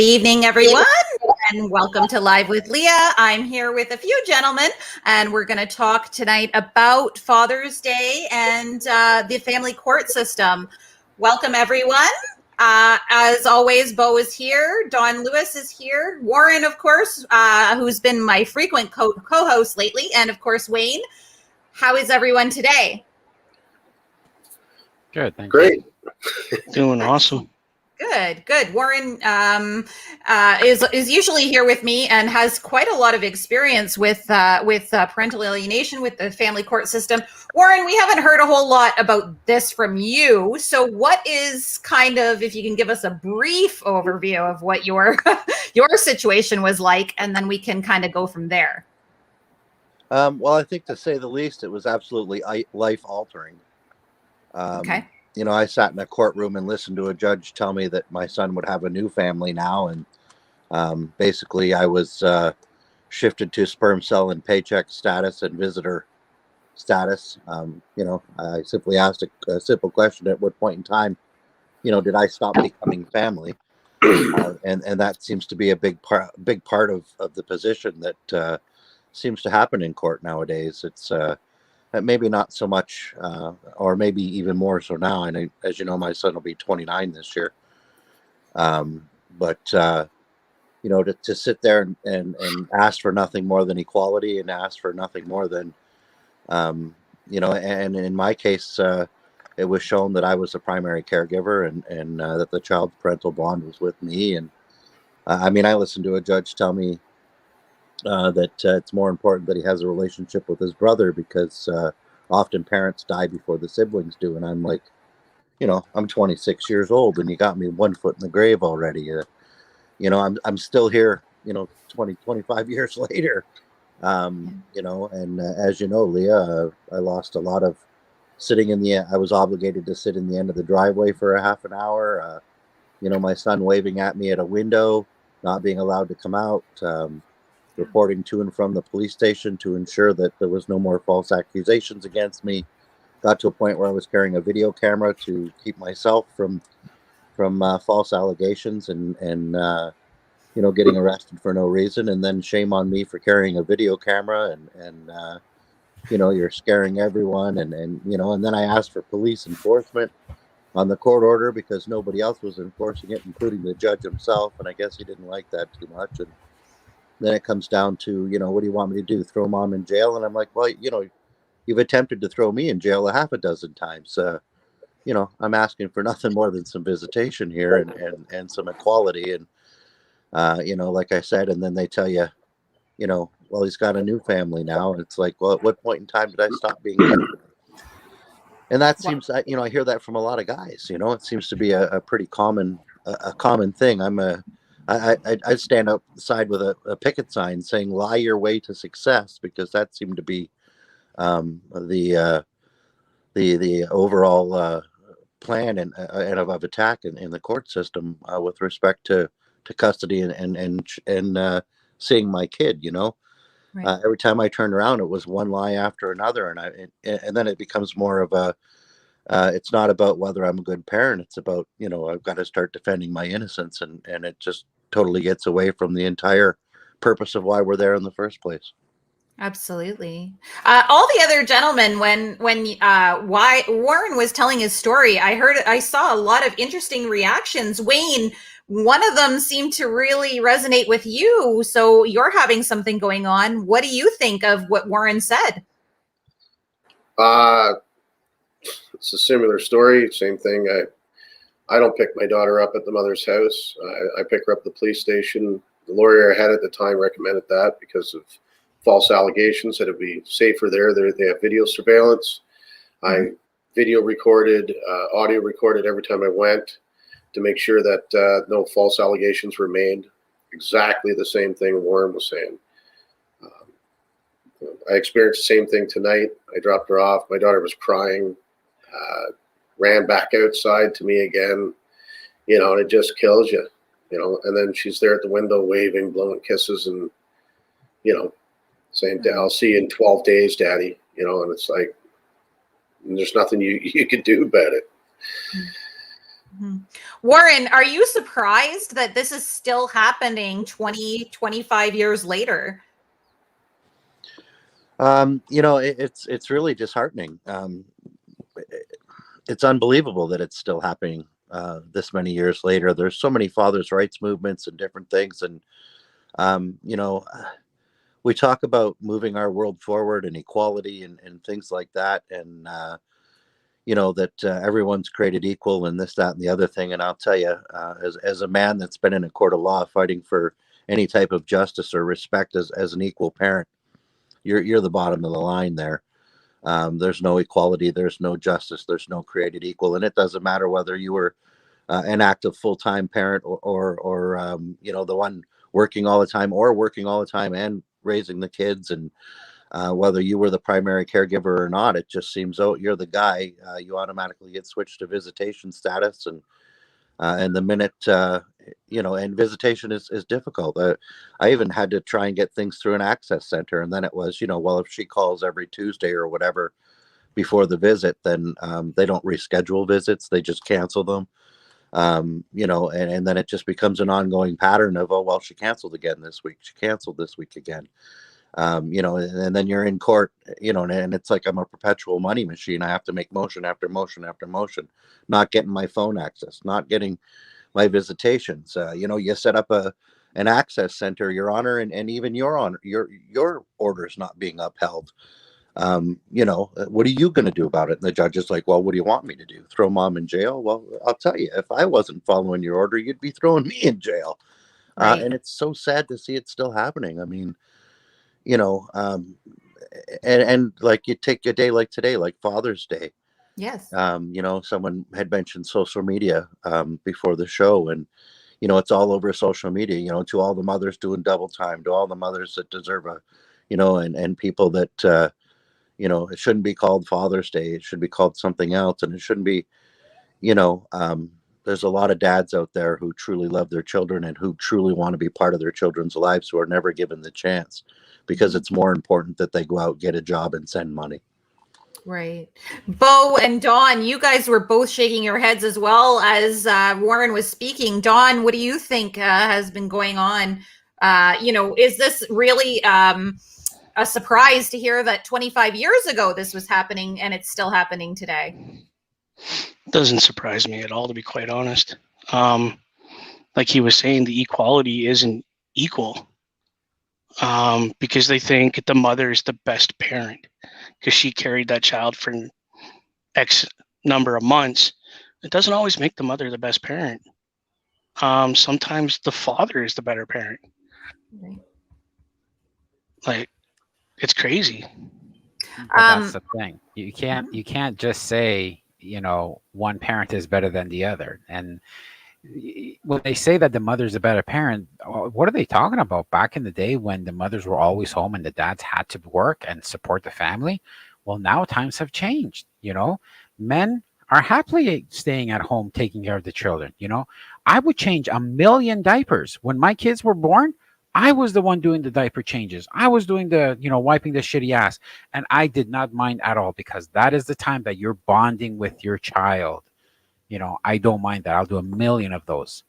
evening, everyone, and welcome to Live with Leah. I'm here with a few gentlemen, and we're going to talk tonight about Father's Day and the family court system. Welcome, everyone. As always, Bo is here. Don Lewis is here. Warren, of course, who's been my frequent co-host lately, and of course, Wayne. How is everyone today? Good, thank Great. you. Doing awesome. Good. Warren is usually here with me and has quite a lot of experience with parental alienation, with the family court system. Warren, we haven't heard a whole lot about this from you. So what is kind of, if you can give us a brief overview of what your your situation was like, and then we can kind of go from there. Well, I think to say the least, it was absolutely life-altering. Okay. You know, I sat in a courtroom and listened to a judge tell me that my son would have a new family now. And basically, I was shifted to sperm cell and paycheck status and visitor status. You know, I simply asked a simple question: at what point in time, you know, did I stop becoming family? And that seems to be a big part of the position that seems to happen in court nowadays. It's maybe not so much, or maybe even more so now. And as you know, my son will be 29 this year. But you know, to sit there and ask for nothing more than equality, and ask for nothing more than, you know, and in my case, it was shown that I was the primary caregiver, and that the child's parental bond was with me. And I mean, I listened to a judge tell me that it's more important that he has a relationship with his brother, because often parents die before the siblings do. And I'm like, you know, I'm 26 years old, and you got me 1 foot in the grave already. You know, I'm still here, you know, 25 years later. You know, and as you know, Leah, I lost a lot of sitting in the, I was obligated to sit in the end of the driveway for a half an hour. You know, my son waving at me at a window, not being allowed to come out, reporting to and from the police station to ensure that there was no more false accusations against me. Got to a point where I was carrying a video camera to keep myself from false allegations, and you know, getting arrested for no reason. And then shame on me for carrying a video camera, and you know, you're scaring everyone. And you know, and then I asked for police enforcement on the court order because nobody else was enforcing it, including the judge himself. And I guess he didn't like that too much. And then it comes down to, you know, what do you want me to do? Throw mom in jail? And I'm like, well, you know, you've attempted to throw me in jail a half a dozen times. You know, I'm asking for nothing more than some visitation here, and some equality. And you know, like I said, and then they tell you, you know, well, he's got a new family now. And it's like, well, at what point in time did I stop being family? And that seems, you know, I hear that from a lot of guys. You know, it seems to be a pretty common thing. I stand outside with a picket sign saying "Lie your way to success," because that seemed to be the overall plan and of attack in the court system with respect to custody and seeing my kid. You know, Right. every time I turned around, it was one lie after another, and then it becomes more of a. It's not about whether I'm a good parent. It's about, you know, I've got to start defending my innocence, and it just totally gets away from the entire purpose of why we're there in the first place. Absolutely. All the other gentlemen, when why Warren was telling his story, I saw a lot of interesting reactions. Wayne, one of them seemed to really resonate with you. So you're having something going on. What do you think of what Warren said? It's a similar story. Same thing. I don't pick my daughter up at the mother's house. I pick her up at the police station. The lawyer I had at the time recommended that because of false allegations, that it'd be safer there. They have video surveillance. I video recorded, audio recorded every time I went to make sure that no false allegations were made. Exactly the same thing Warren was saying. I experienced the same thing tonight. I dropped her off. My daughter was crying, ran back outside to me again, you know, and it just kills you, you know. And then she's there at the window waving, blowing kisses, and, you know, saying, I'll see you in 12 days, Daddy, you know. And it's like, there's nothing you can do about it. Mm-hmm. Warren, are you surprised that this is still happening 20, 25 years later? It's really disheartening. It's unbelievable that it's still happening this many years later. There's so many fathers' rights movements and different things, and we talk about moving our world forward and equality and things like that, and that everyone's created equal and this, that, and the other thing. And I'll tell you, as a man that's been in a court of law fighting for any type of justice or respect as an equal parent, you're the bottom of the line there. There's no equality, there's no justice, there's no created equal, and it doesn't matter whether you were an active full-time parent or the one working all the time or working all the time and raising the kids, and whether you were the primary caregiver or not. It just seems, you're the guy, you automatically get switched to visitation status, and the minute and visitation is difficult. I even had to try and get things through an access center, and then it was, well, if she calls every Tuesday or whatever before the visit, then they don't reschedule visits, they just cancel them. And then it just becomes an ongoing pattern of, she canceled again this week, she canceled this week again. And then you're in court, and it's like I'm a perpetual money machine. I have to make motion after motion after motion, not getting my phone access, not getting my visitations. You set up an access center, Your Honor, and even your honor, your orders not being upheld. What are you going to do about it? And the judge is like, well, what do you want me to do? Throw mom in jail? Well, I'll tell you, if I wasn't following your order, you'd be throwing me in jail. Right. And it's so sad to see it still happening. I mean, and like, you take a day like today, like Father's Day. Yes. Someone had mentioned social media before the show, and it's all over social media, to all the mothers doing double time, to all the mothers that deserve and people that it shouldn't be called Father's Day, it should be called something else, and it shouldn't be, there's a lot of dads out there who truly love their children and who truly want to be part of their children's lives, who are never given the chance, because it's more important that they go out, get a job, and send money. Right. Bo and Dawn, you guys were both shaking your heads as well as Warren was speaking. Dawn, what do you think has been going on? Is this really a surprise to hear that 25 years ago this was happening and it's still happening today? Doesn't surprise me at all, to be quite honest. Like he was saying, the equality isn't equal because they think the mother is the best parent because she carried that child for X number of months. It doesn't always make the mother the best parent. Sometimes the father is the better parent. Right. Like, it's crazy. But that's the thing. You can't just say, one parent is better than the other. And when they say that the mother's a better parent, what are they talking about? Back in the day when the mothers were always home and the dads had to work and support the family? Well, now times have changed. Men are happily staying at home taking care of the children. I would change 1 million diapers. When my kids were born, I was the one doing the diaper changes. I was doing the, wiping the shitty ass. And I did not mind at all, because that is the time that you're bonding with your child. I don't mind that. I'll do 1 million of those.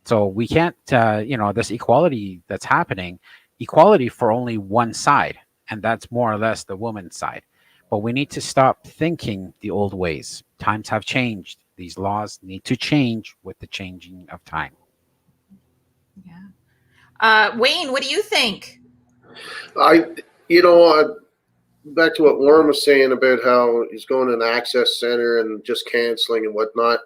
So we can't, this equality that's happening, equality for only one side. And that's more or less the woman's side. But we need to stop thinking the old ways. Times have changed. These laws need to change with the changing of time. Yeah. Wayne, what do you think? Back to what Warren was saying about how he's going to an access center and just canceling and whatnot.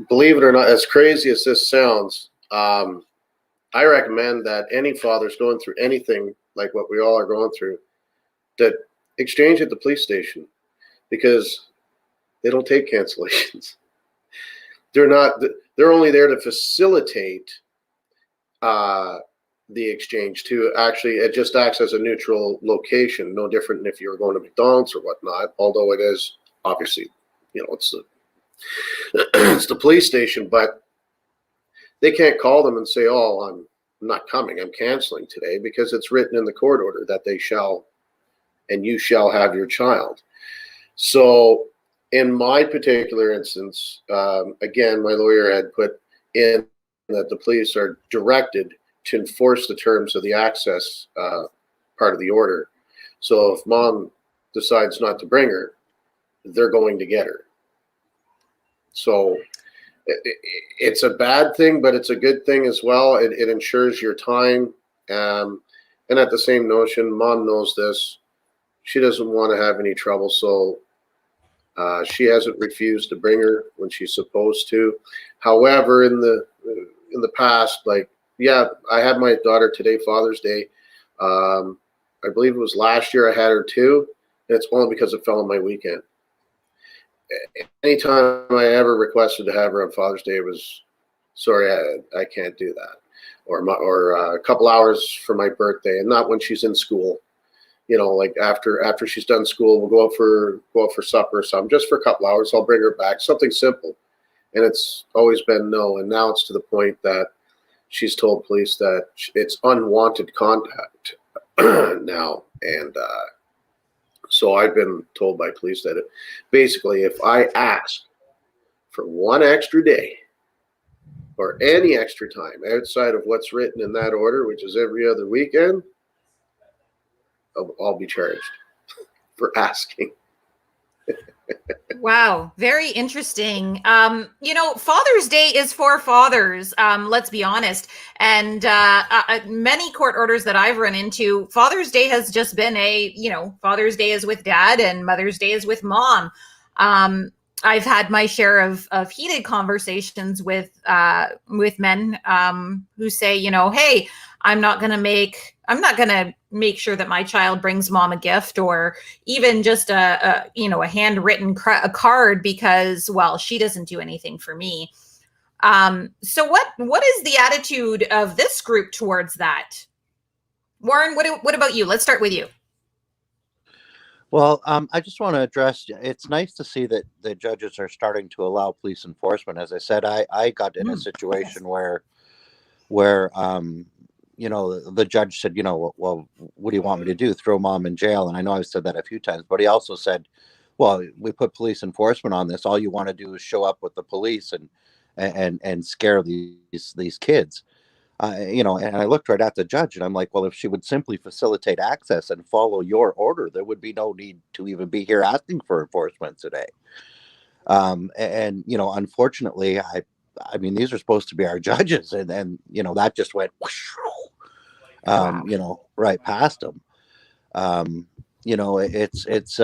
Believe it or not, as crazy as this sounds, I recommend that any father's going through anything like what we all are going through, that exchange at the police station, because they don't take cancellations. They're only there to facilitate the exchange, to actually, it just acts as a neutral location, no different than if you were going to McDonald's or whatnot, although it is obviously, it's the police station, but they can't call them and say, I'm not coming, I'm canceling today, because it's written in the court order that they shall and you shall have your child. So in my particular instance, again, my lawyer had put in that the police are directed to enforce the terms of the access part of the order. So if mom decides not to bring her, they're going to get her. So it's a bad thing, but it's a good thing as well. It ensures your time. And at the same notion, mom knows this. She doesn't want to have any trouble. So she hasn't refused to bring her when she's supposed to. However, in the past, like, yeah, I had my daughter today, Father's Day. I believe it was last year I had her too. And it's only because it fell on my weekend. Anytime I ever requested to have her on Father's Day, it was, sorry, I can't do that. Or a couple hours for my birthday, and not when she's in school. You know, like after she's done school, we'll go out for supper or something, just for a couple hours. I'll bring her back, something simple. And it's always been no. And now it's to the point that she's told police that it's unwanted contact now. And so I've been told by police that basically if I ask for one extra day or any extra time outside of what's written in that order, which is every other weekend, I'll be charged for asking. Wow, very interesting. You know, Father's Day is for fathers, let's be honest. And many court orders that I've run into, Father's Day has just been Father's Day is with dad and Mother's Day is with mom. I've had my share of heated conversations with men who say, hey, I'm not going to make sure that my child brings mom a gift or even just a handwritten card because, well, she doesn't do anything for me. So what is the attitude of this group towards that? Warren, what about you? Let's start with you. Well, I just want to address, it's nice to see that the judges are starting to allow police enforcement. As I said, I got in a situation where the judge said, well, what do you want me to do? Throw mom in jail? And I know I've said that a few times, but he also said, well, we put police enforcement on this. All you want to do is show up with the police and scare these kids. And I looked right at the judge and I'm like, well, if she would simply facilitate access and follow your order, there would be no need to even be here asking for enforcement today. Unfortunately, I mean, these are supposed to be our judges, and that just went, right past them. It's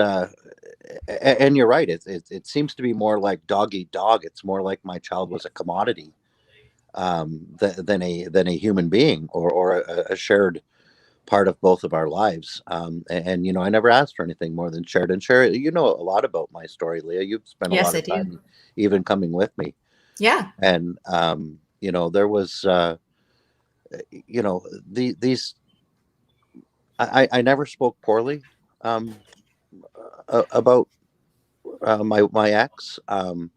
and you're right. It seems to be more like dog eat dog. It's more like my child was a commodity than a human being or a shared part of both of our lives. I never asked for anything more than shared. And share, a lot about my story, Leah. You've spent a lot of time even coming with me. Yeah. And, there was, these, I never spoke poorly about my ex, and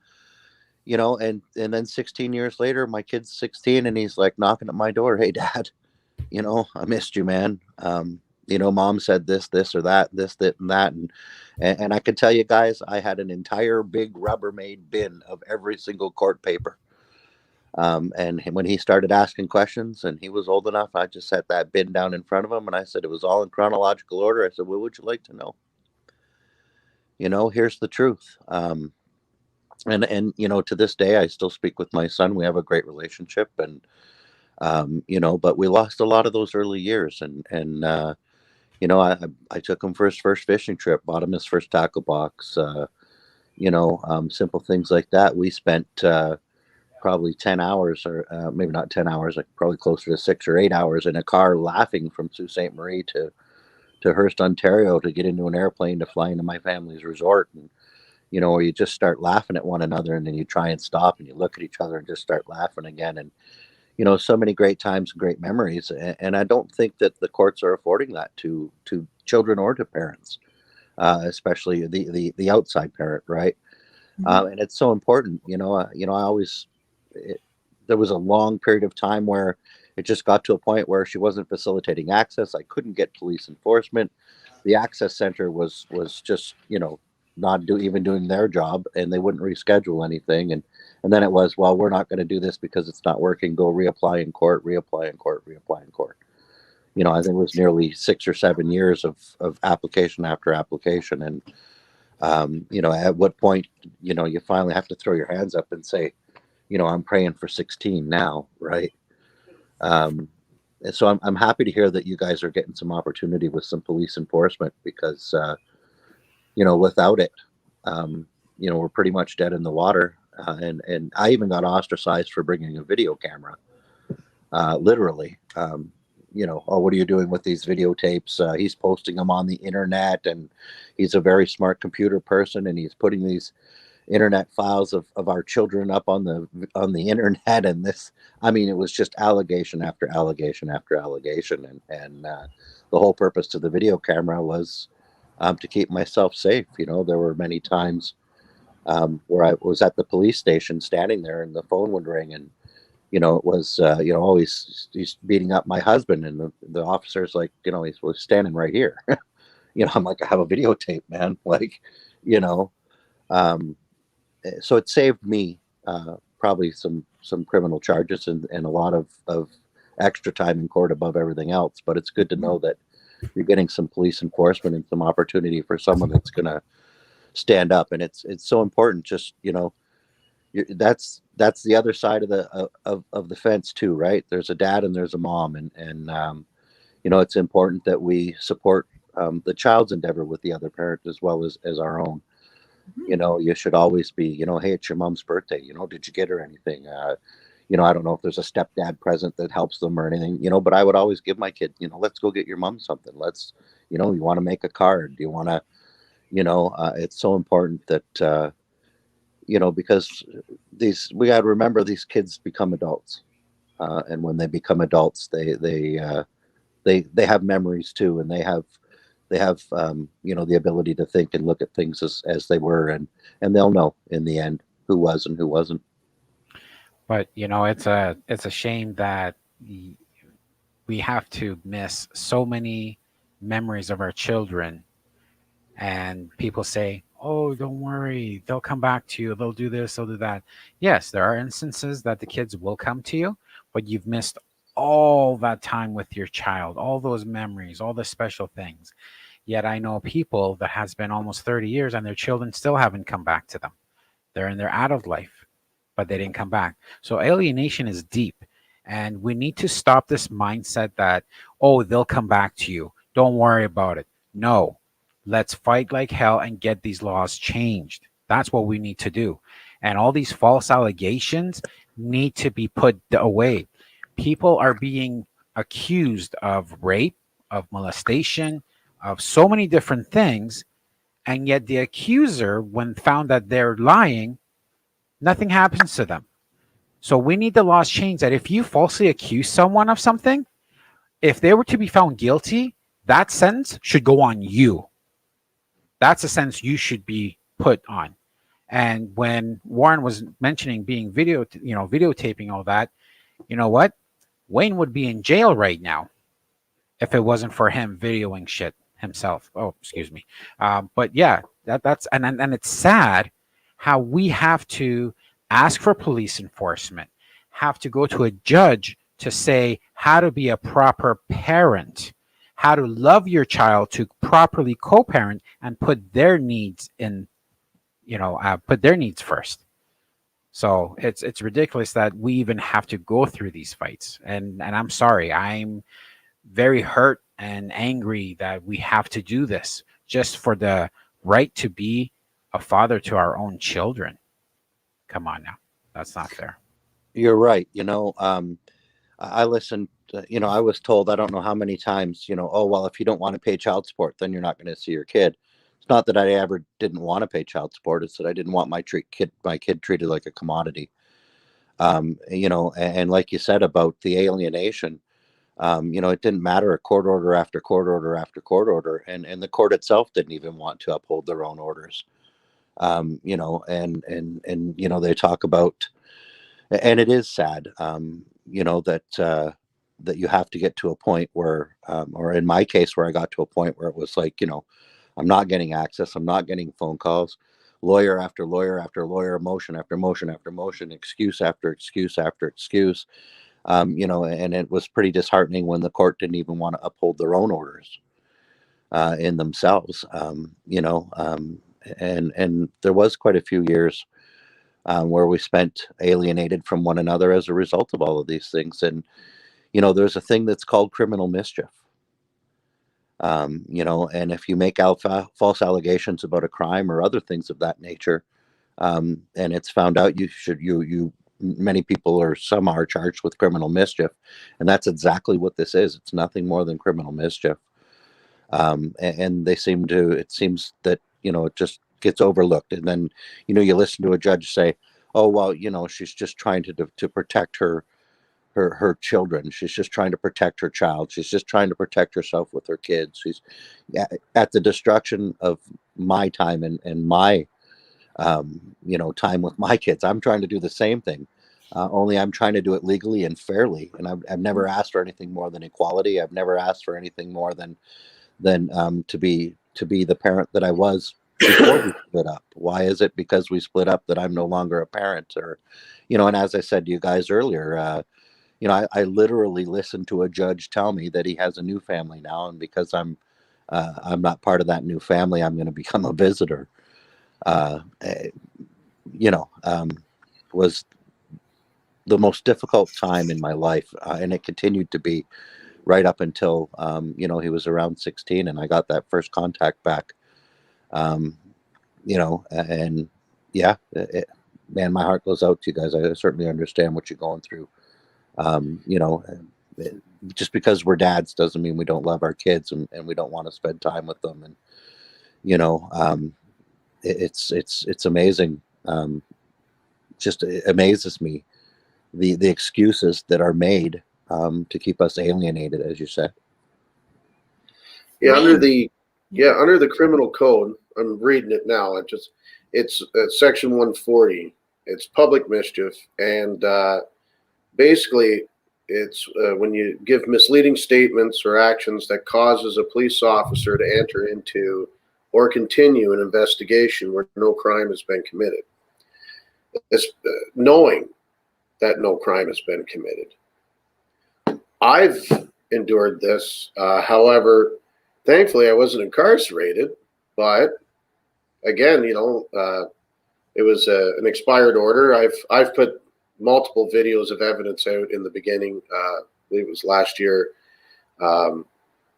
then 16 years later, my kid's 16 and he's like knocking at my door. Hey, Dad, I missed you, man. Mom said this or that, and that. And I can tell you guys, I had an entire big Rubbermaid bin of every single court paper. And when he started asking questions and he was old enough, I just set that bin down in front of him and I said, it was all in chronological order. I said, what would you like to know? Here's the truth. And to this day, I still speak with my son. We have a great relationship and, but we lost a lot of those early years and I took him for his first fishing trip, bought him his first tackle box, simple things like that. We spent, probably 10 hours or maybe not 10 hours, like probably closer to 6 or 8 hours in a car laughing from Sault Ste. Marie to Hearst, Ontario to get into an airplane to fly into my family's resort. And, where you just start laughing at one another and then you try and stop and you look at each other and just start laughing again. And, so many great times and great memories. And I don't think that the courts are affording that to children or to parents, especially the outside parent. Right. Mm-hmm. And it's so important, there was a long period of time where it just got to a point where she wasn't facilitating access. I couldn't get police enforcement. The access center was just, not even doing their job, and they wouldn't reschedule anything. And then it was, well, we're not going to do this because it's not working. Go reapply in court, reapply in court, reapply in court. You know, I think it was nearly 6 or 7 years of application after application. And, you know, at what point, you know, you finally have to throw your hands up and say, you know, I'm praying for 16 now, right? And so I'm happy to hear that you guys are getting some opportunity with some police enforcement, because, you know, without it, you know, we're pretty much dead in the water. And I even got ostracized for bringing a video camera, literally. You know, oh, what are you doing with these videotapes? He's posting them on the internet, and he's a very smart computer person, and he's putting these internet files of our children up on the internet. And this, I mean, it was just allegation after allegation after allegation. And the whole purpose to the video camera was to keep myself safe. You know, there were many times where I was at the police station standing there, and the phone would ring, and you know, it was, you know, always he's beating up my husband, and the officer's like, you know, he was standing right here. You know, I'm like, I have a videotape, man. Like, you know, so it saved me probably some criminal charges and a lot of extra time in court above everything else. But it's good to know that you're getting some police enforcement and some opportunity for someone that's going to stand up. And it's so important. Just, you know, that's the other side of the fence too, right? There's a dad and there's a mom, and you know, it's important that we support the child's endeavor with the other parent as well as our own. You know, you should always be, you know, hey, it's your mom's birthday. You know, did you get her anything? You know, I don't know if there's a stepdad present that helps them or anything, you know, but I would always give my kid, you know, let's go get your mom something. Let's, you know, you want to make a card? Do you want to, you know, it's so important that, you know, because we got to remember these kids become adults. And when they become adults, they have memories too. And they have, you know, the ability to think and look at things as they were, and they'll know in the end who was and who wasn't. But you know, it's a shame that we have to miss so many memories of our children, and people say, oh, don't worry, they'll come back to you, they'll do this, they'll do that. Yes, there are instances that the kids will come to you, but you've missed all that time with your child, all those memories, all the special things. Yet I know people that has been almost 30 years and their children still haven't come back to them. They're in their adult life, but they didn't come back. So alienation is deep, and we need to stop this mindset that, oh, they'll come back to you, don't worry about it. No, let's fight like hell and get these laws changed. That's what we need to do. And all these false allegations need to be put away. People are being accused of rape, of molestation, of so many different things, and yet the accuser, when found that they're lying, nothing happens to them. So we need the laws changed that if you falsely accuse someone of something, if they were to be found guilty, that sentence should go on you. That's a sentence you should be put on. And when Warren was mentioning being videotaping all that, you know what? Wayne would be in jail right now if it wasn't for him videoing shit himself. Oh, excuse me. But yeah, that's and it's sad how we have to ask for police enforcement, have to go to a judge to say how to be a proper parent, how to love your child, to properly co-parent and put their needs in, put their needs first. So it's ridiculous that we even have to go through these fights. And I'm sorry, I'm very hurt and angry that we have to do this just for the right to be a father to our own children. Come on now. That's not fair. You're right. I listened, I was told, I don't know how many times, oh, well, if you don't want to pay child support, then you're not going to see your kid. It's not that I ever didn't want to pay child support. It's that I didn't want my kid treated like a commodity. And like you said about the alienation, it didn't matter, a court order after court order after court order. And the court itself didn't even want to uphold their own orders. They talk about, and it is sad, that you have to get to a point where, or in my case, where I got to a point where it was like, I'm not getting access. I'm not getting phone calls. Lawyer after lawyer after lawyer, motion after motion after motion, excuse after excuse after excuse. And it was pretty disheartening when the court didn't even want to uphold their own orders in themselves. And there was quite a few years where we spent alienated from one another as a result of all of these things. And there's a thing that's called criminal mischief. And if you make false allegations about a crime or other things of that nature, and it's found out, many people or some are charged with criminal mischief, and that's exactly what this is. It's nothing more than criminal mischief. And it seems that it just gets overlooked, and then you listen to a judge say, oh well, she's just trying to protect her children. She's just trying to protect her child. She's just trying to protect herself with her kids. She's at the destruction of my time and my time with my kids. I'm trying to do the same thing, only I'm trying to do it legally and fairly. And I've never asked for anything more than equality. I've never asked for anything more than to be the parent that I was before we split up. Why is it because we split up that I'm no longer a parent? Or, and as I said to you guys earlier, I literally listened to a judge tell me that he has a new family now, and because I'm not part of that new family, I'm going to become a visitor. Was the most difficult time in my life, and it continued to be right up until he was around 16, and I got that first contact back. Man, my heart goes out to you guys. I certainly understand what you're going through. Just because we're dads doesn't mean we don't love our kids and we don't want to spend time with them. And it's amazing. Just it amazes me the excuses that are made to keep us alienated, as you said. Yeah, under the criminal code, I'm reading it now. It's section 140. It's public mischief, and basically it's when you give misleading statements or actions that causes a police officer to enter into or continue an investigation where no crime has been committed. It's knowing that no crime has been committed. I've endured this. However, thankfully, I wasn't incarcerated. But again, it was an expired order. I've put multiple videos of evidence out in the beginning. I believe it was last year,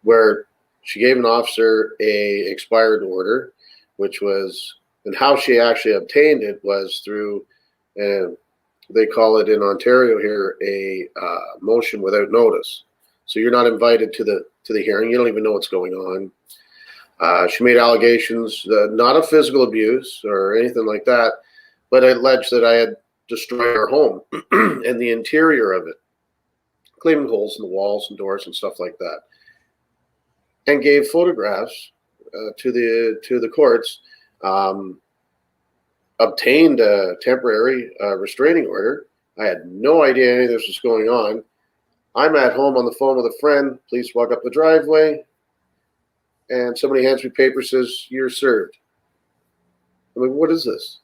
where she gave an officer a expired order, and how she actually obtained it was through, they call it in Ontario here, a motion without notice. So you're not invited to the hearing. You don't even know what's going on. She made allegations, not of physical abuse or anything like that, but alleged that I had destroyed her home and the interior of it, claiming holes in the walls and doors and stuff like that, and gave photographs to the courts. Obtained a temporary restraining order. I had no idea any of this was going on. I'm at home on the phone with a friend. Police walk up the driveway, and somebody hands me paper, says, "You're served." I'm like, "What is this?"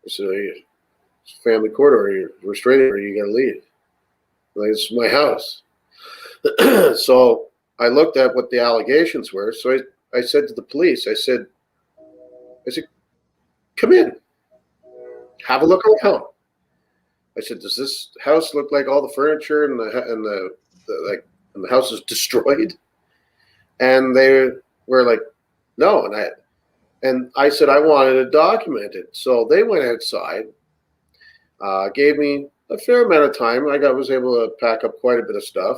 I said, "It's family court order. You're restraining order. You got to leave." I'm like, "It's my house." So I looked at what the allegations were. So I said to the police, I said, "Come in, have a look around." I said, "Does this house look like all the furniture and the house is destroyed?" And they were like, "No." And I said I wanted it documented. So they went outside, gave me a fair amount of time. I was able to pack up quite a bit of stuff,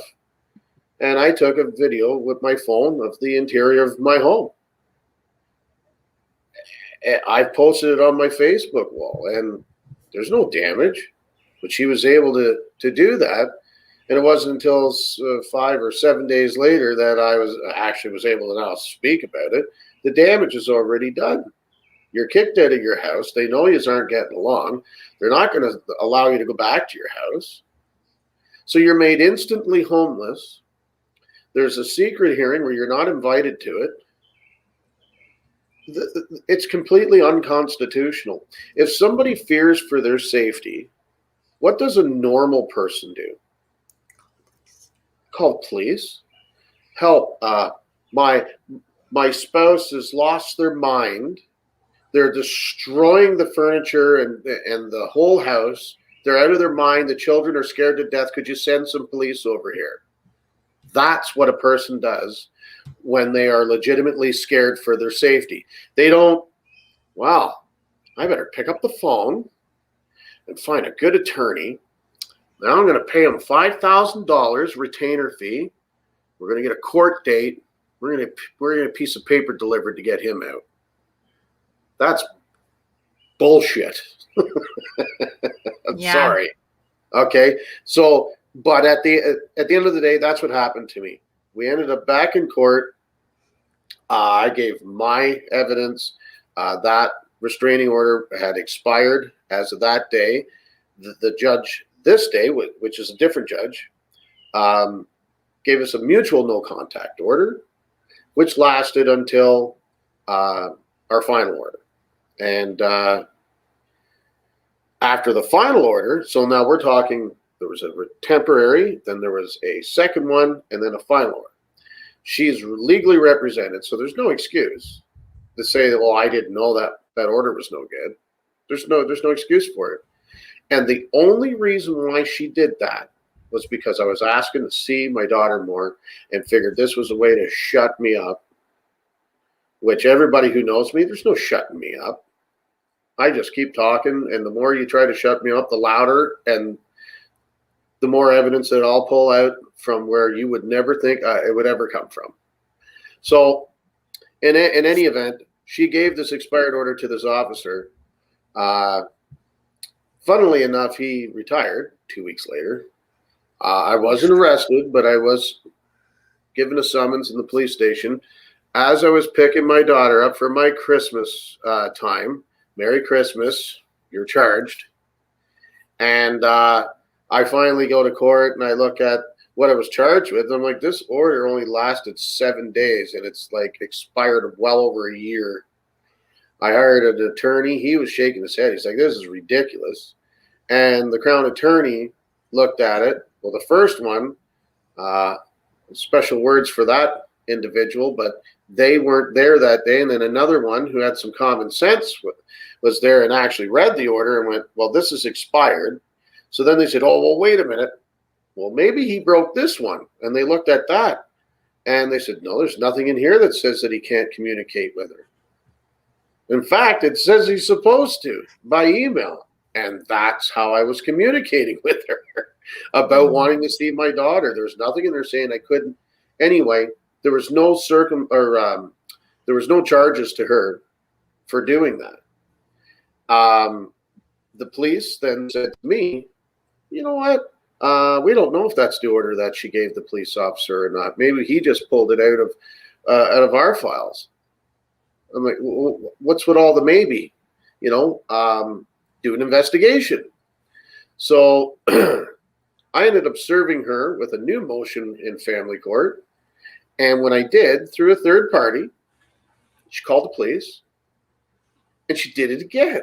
and I took a video with my phone of the interior of my home. I posted it on my Facebook wall, and there's no damage, but she was able to do that. And it wasn't until 5 or 7 days later that I was able to now speak about it. The damage is already done. You're kicked out of your house. They know you aren't getting along. They're not going to allow you to go back to your house. So you're made instantly homeless. There's a secret hearing where you're not invited to it. It's completely unconstitutional. If somebody fears for their safety, what does a normal person do? Call police. Help! My spouse has lost their mind. They're destroying the furniture and the whole house. They're out of their mind. The children are scared to death. Could you send some police over here? That's what a person does when they are legitimately scared for their safety. They don't, wow, I better pick up the phone and find a good attorney. Now I'm going to pay him $5,000 retainer fee. We're going to get a court date. We're going to get a piece of paper delivered to get him out. That's bullshit. I'm sorry. Okay. So, but at the end of the day, that's what happened to me. We ended up back in court. I gave my evidence. That restraining order had expired as of that day. The judge this day, which is a different judge, gave us a mutual no contact order, which lasted until our final order. And after the final order, so now we're talking, there was a temporary, then there was a second one, and then a final order. She's legally represented, so there's no excuse to say that, well, I didn't know that order was no good. There's no excuse for it. And the only reason why she did that was because I was asking to see my daughter more and figured this was a way to shut me up, which everybody who knows me, there's no shutting me up. I just keep talking, and the more you try to shut me up, the louder and the more evidence that I'll pull out from where you would never think it would ever come from. So in any event, she gave this expired order to this officer. Funnily enough, he retired 2 weeks later. I wasn't arrested, but I was given a summons in the police station as I was picking my daughter up for my Christmas time. Merry Christmas, you're charged. And I finally go to court and I look at what I was charged with. I'm like, this order only lasted 7 days and it's like expired well over a year. I hired an attorney. He was shaking his head. He's like, this is ridiculous. And the Crown attorney looked at it. Well, the first one, special words for that individual, but they weren't there that day. And then another one who had some common sense was there and actually read the order and went, well, this is expired. So then they said, oh, well, wait a minute. Well, maybe he broke this one. And they looked at that and they said, no, there's nothing in here that says that he can't communicate with her. In fact, it says he's supposed to by email. And that's how I was communicating with her about wanting to see my daughter. There's nothing in there saying I couldn't. Anyway, there was no there was no charges to her for doing that. The police then said to me, you know what? We don't know if that's the order that she gave the police officer or not. Maybe he just pulled it out of our files. I'm like, well, what's with all the maybe? You know, do an investigation. So I ended up serving her with a new motion in family court. And when I did, through a third party, she called the police and she did it again.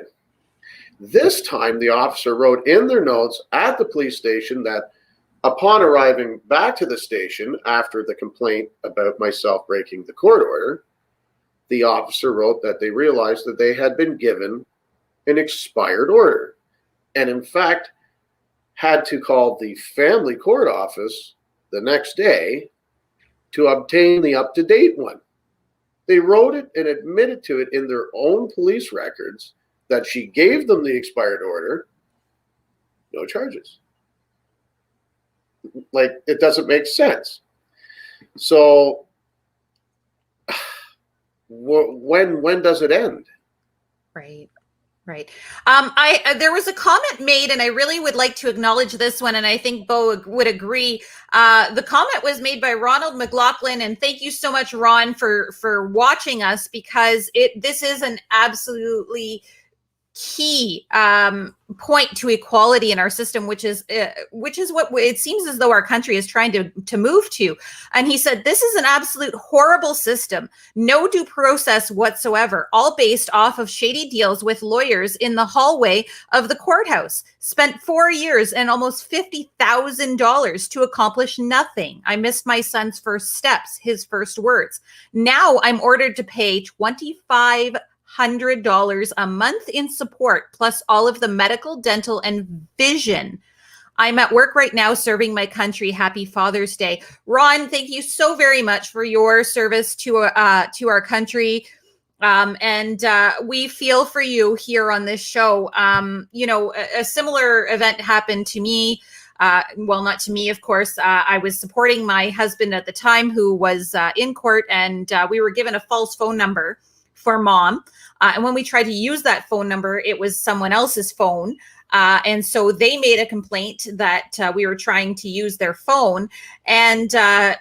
This time, the officer wrote in their notes at the police station that upon arriving back to the station after the complaint about myself breaking the court order, the officer wrote that they realized that they had been given an expired order and, in fact, had to call the family court office the next day to obtain the up-to-date one. They wrote it and admitted to it in their own police records that she gave them the expired order, no charges. Like, it doesn't make sense. So when does it end? Right. Right. There was a comment made, and I really would like to acknowledge this one, and I think Bo would agree. The comment was made by Ronald McLaughlin, and thank you so much, Ron, for watching us, because this is an absolutely key point to equality in our system, which is what it seems as though our country is trying to move to. And he said, this is an absolute horrible system, no due process whatsoever, all based off of shady deals with lawyers in the hallway of the courthouse. Spent 4 years and almost $50,000 to accomplish nothing. I missed my son's first steps, his first words. Now I'm ordered to pay $2,500 a month in support, plus all of the medical, dental, and vision. I'm at work right now serving my country. Happy Father's Day. Ron, thank you so very much for your service to our country. And we feel for you here on this show. A similar event happened to me. Well, not to me, of course. I was supporting my husband at the time, who was in court, and we were given a false phone number for mom. And when we tried to use that phone number, it was someone else's phone. And so they made a complaint that we were trying to use their phone. And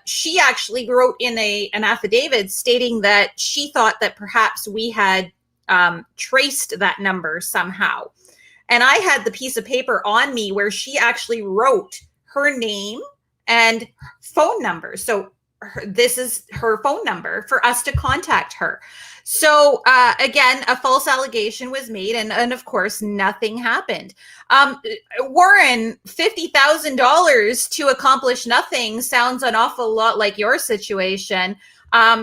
she actually wrote in an affidavit stating that she thought that perhaps we had traced that number somehow. And I had the piece of paper on me where she actually wrote her name and phone number. So this is her phone number for us to contact her. So again, a false allegation was made, and of course, nothing happened. Warren, $50,000 to accomplish nothing sounds an awful lot like your situation.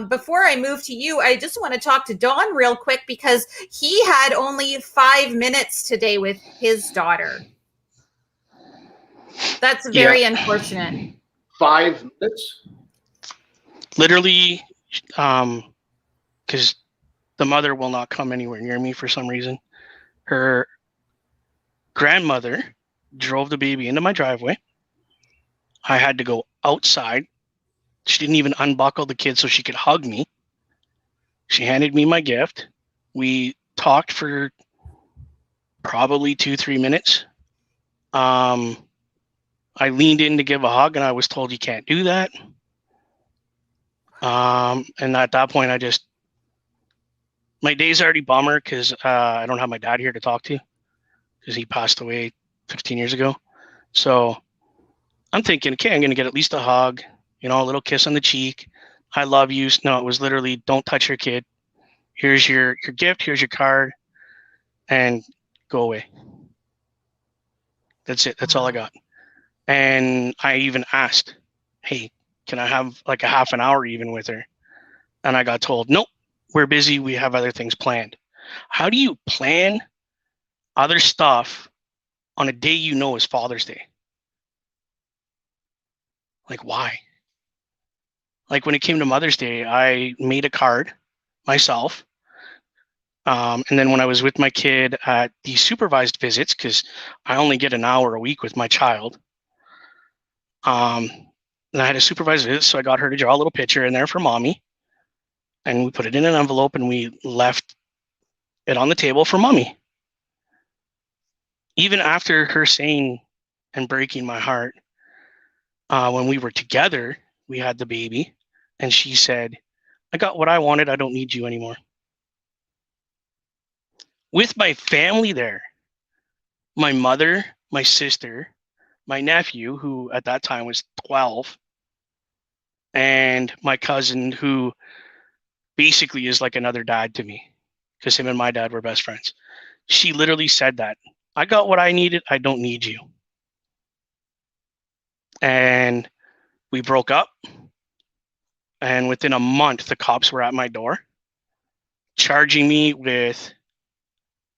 Before I move to you, I just want to talk to Don real quick, because he had only 5 minutes today with his daughter. That's very unfortunate. 5 minutes? Literally, because the mother will not come anywhere near me for some reason. Her grandmother drove the baby into my driveway. I had to go outside. She didn't even unbuckle the kid so she could hug me. She handed me my gift. We talked for probably 2-3 minutes. I leaned in to give a hug, and I was told you can't do that. And at that point, my day's already bummer, because I don't have my dad here to talk to, because he passed away 15 years ago. So I'm thinking, okay, I'm going to get at least a hug, a little kiss on the cheek. I love you. No, it was literally, don't touch your kid. Here's your gift. Here's your card, and go away. That's it. That's all I got. And I even asked, hey, can I have like a half an hour even with her? And I got told, nope, we're busy. We have other things planned. How do you plan other stuff on a day is Father's Day? Like, why? Like, when it came to Mother's Day, I made a card myself. And then when I was with my kid at the supervised visits, because I only get an hour a week with my child, and I had a supervised visit, so I got her to draw a little picture in there for mommy. And we put it in an envelope, and we left it on the table for mommy. Even after her saying and breaking my heart, when we were together, we had the baby, and she said, I got what I wanted. I don't need you anymore. With my family there, my mother, my sister, my nephew, who at that time was 12, and my cousin, who basically is like another dad to me, because him and my dad were best friends. She literally said that. I got what I needed. I don't need you. And we broke up. And within a month, the cops were at my door, charging me with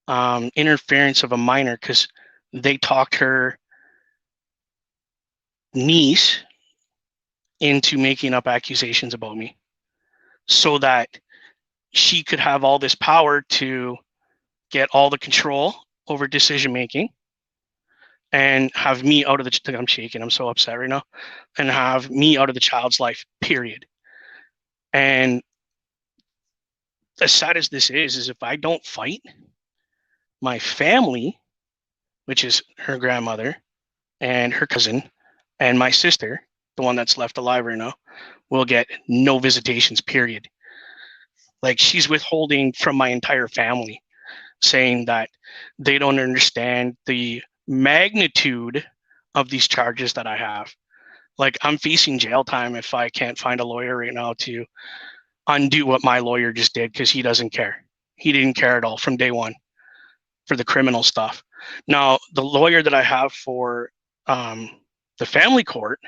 interference of a minor, because they talked her niece into making up accusations about me, so that she could have all this power to get all the control over decision making, and have me out of the, I'm shaking, I'm so upset right now, and have me out of the child's life, period. And as sad as this is if I don't fight, my family, which is her grandmother and her cousin and my sister, the one that's left alive right now, will get no visitations, period. Like, she's withholding from my entire family. saying that they don't understand the magnitude of these charges that I have. Like, I'm facing jail time if I can't find a lawyer right now to undo what my lawyer just did, because he doesn't care. He didn't care at all from day one for the criminal stuff. Now, the lawyer that I have for the family court,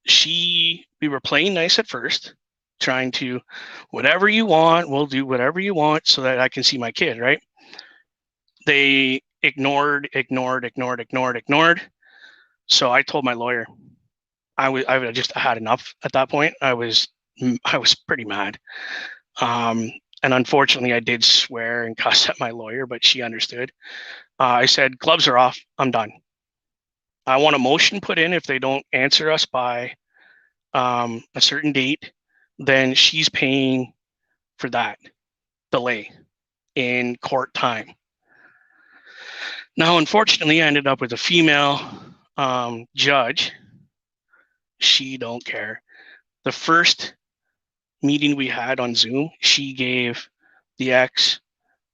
we were playing nice at first, trying to, whatever you want, we'll do whatever you want so that I can see my kid, right? They ignored. So I told my lawyer, I just had enough at that point. I was pretty mad. And unfortunately, I did swear and cuss at my lawyer, but she understood. I said, gloves are off. I'm done. I want a motion put in. If they don't answer us by a certain date, then she's paying for that delay in court time. Now, unfortunately, I ended up with a female judge. She don't care. The first meeting we had on Zoom, she gave the ex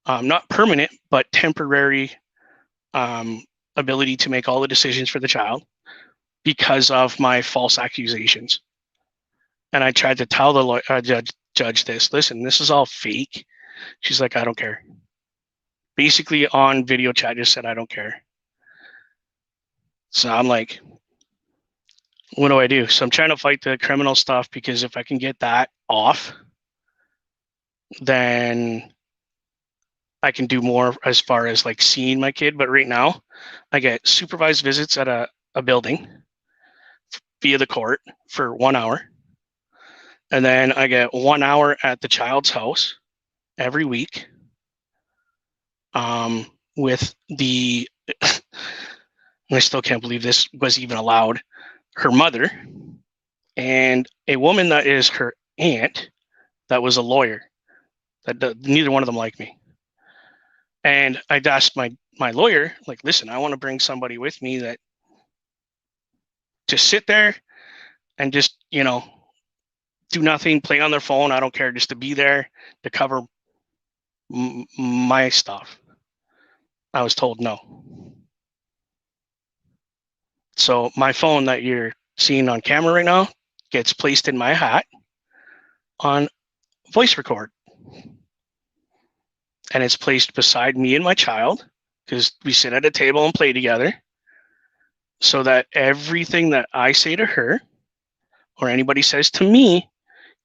not permanent, but temporary ability to make all the decisions for the child because of my false accusations. And I tried to tell the judge this, listen, this is all fake. She's like, I don't care. Basically on video chat just said, I don't care. So I'm like, what do I do? So I'm trying to fight the criminal stuff, because if I can get that off, then I can do more as far as like seeing my kid. But right now I get supervised visits at a building via the court for 1 hour. And then I get 1 hour at the child's house every week. With the, I still can't believe this was even allowed, her mother and a woman that is her aunt that was a lawyer. That neither one of them like me. And I'd asked my lawyer, like, listen, I want to bring somebody with me that just sit there and just, do nothing, play on their phone. I don't care, just to be there to cover my stuff. I was told no. So my phone that you're seeing on camera right now gets placed in my hat on voice record. And it's placed beside me and my child, because we sit at a table and play together, so that everything that I say to her or anybody says to me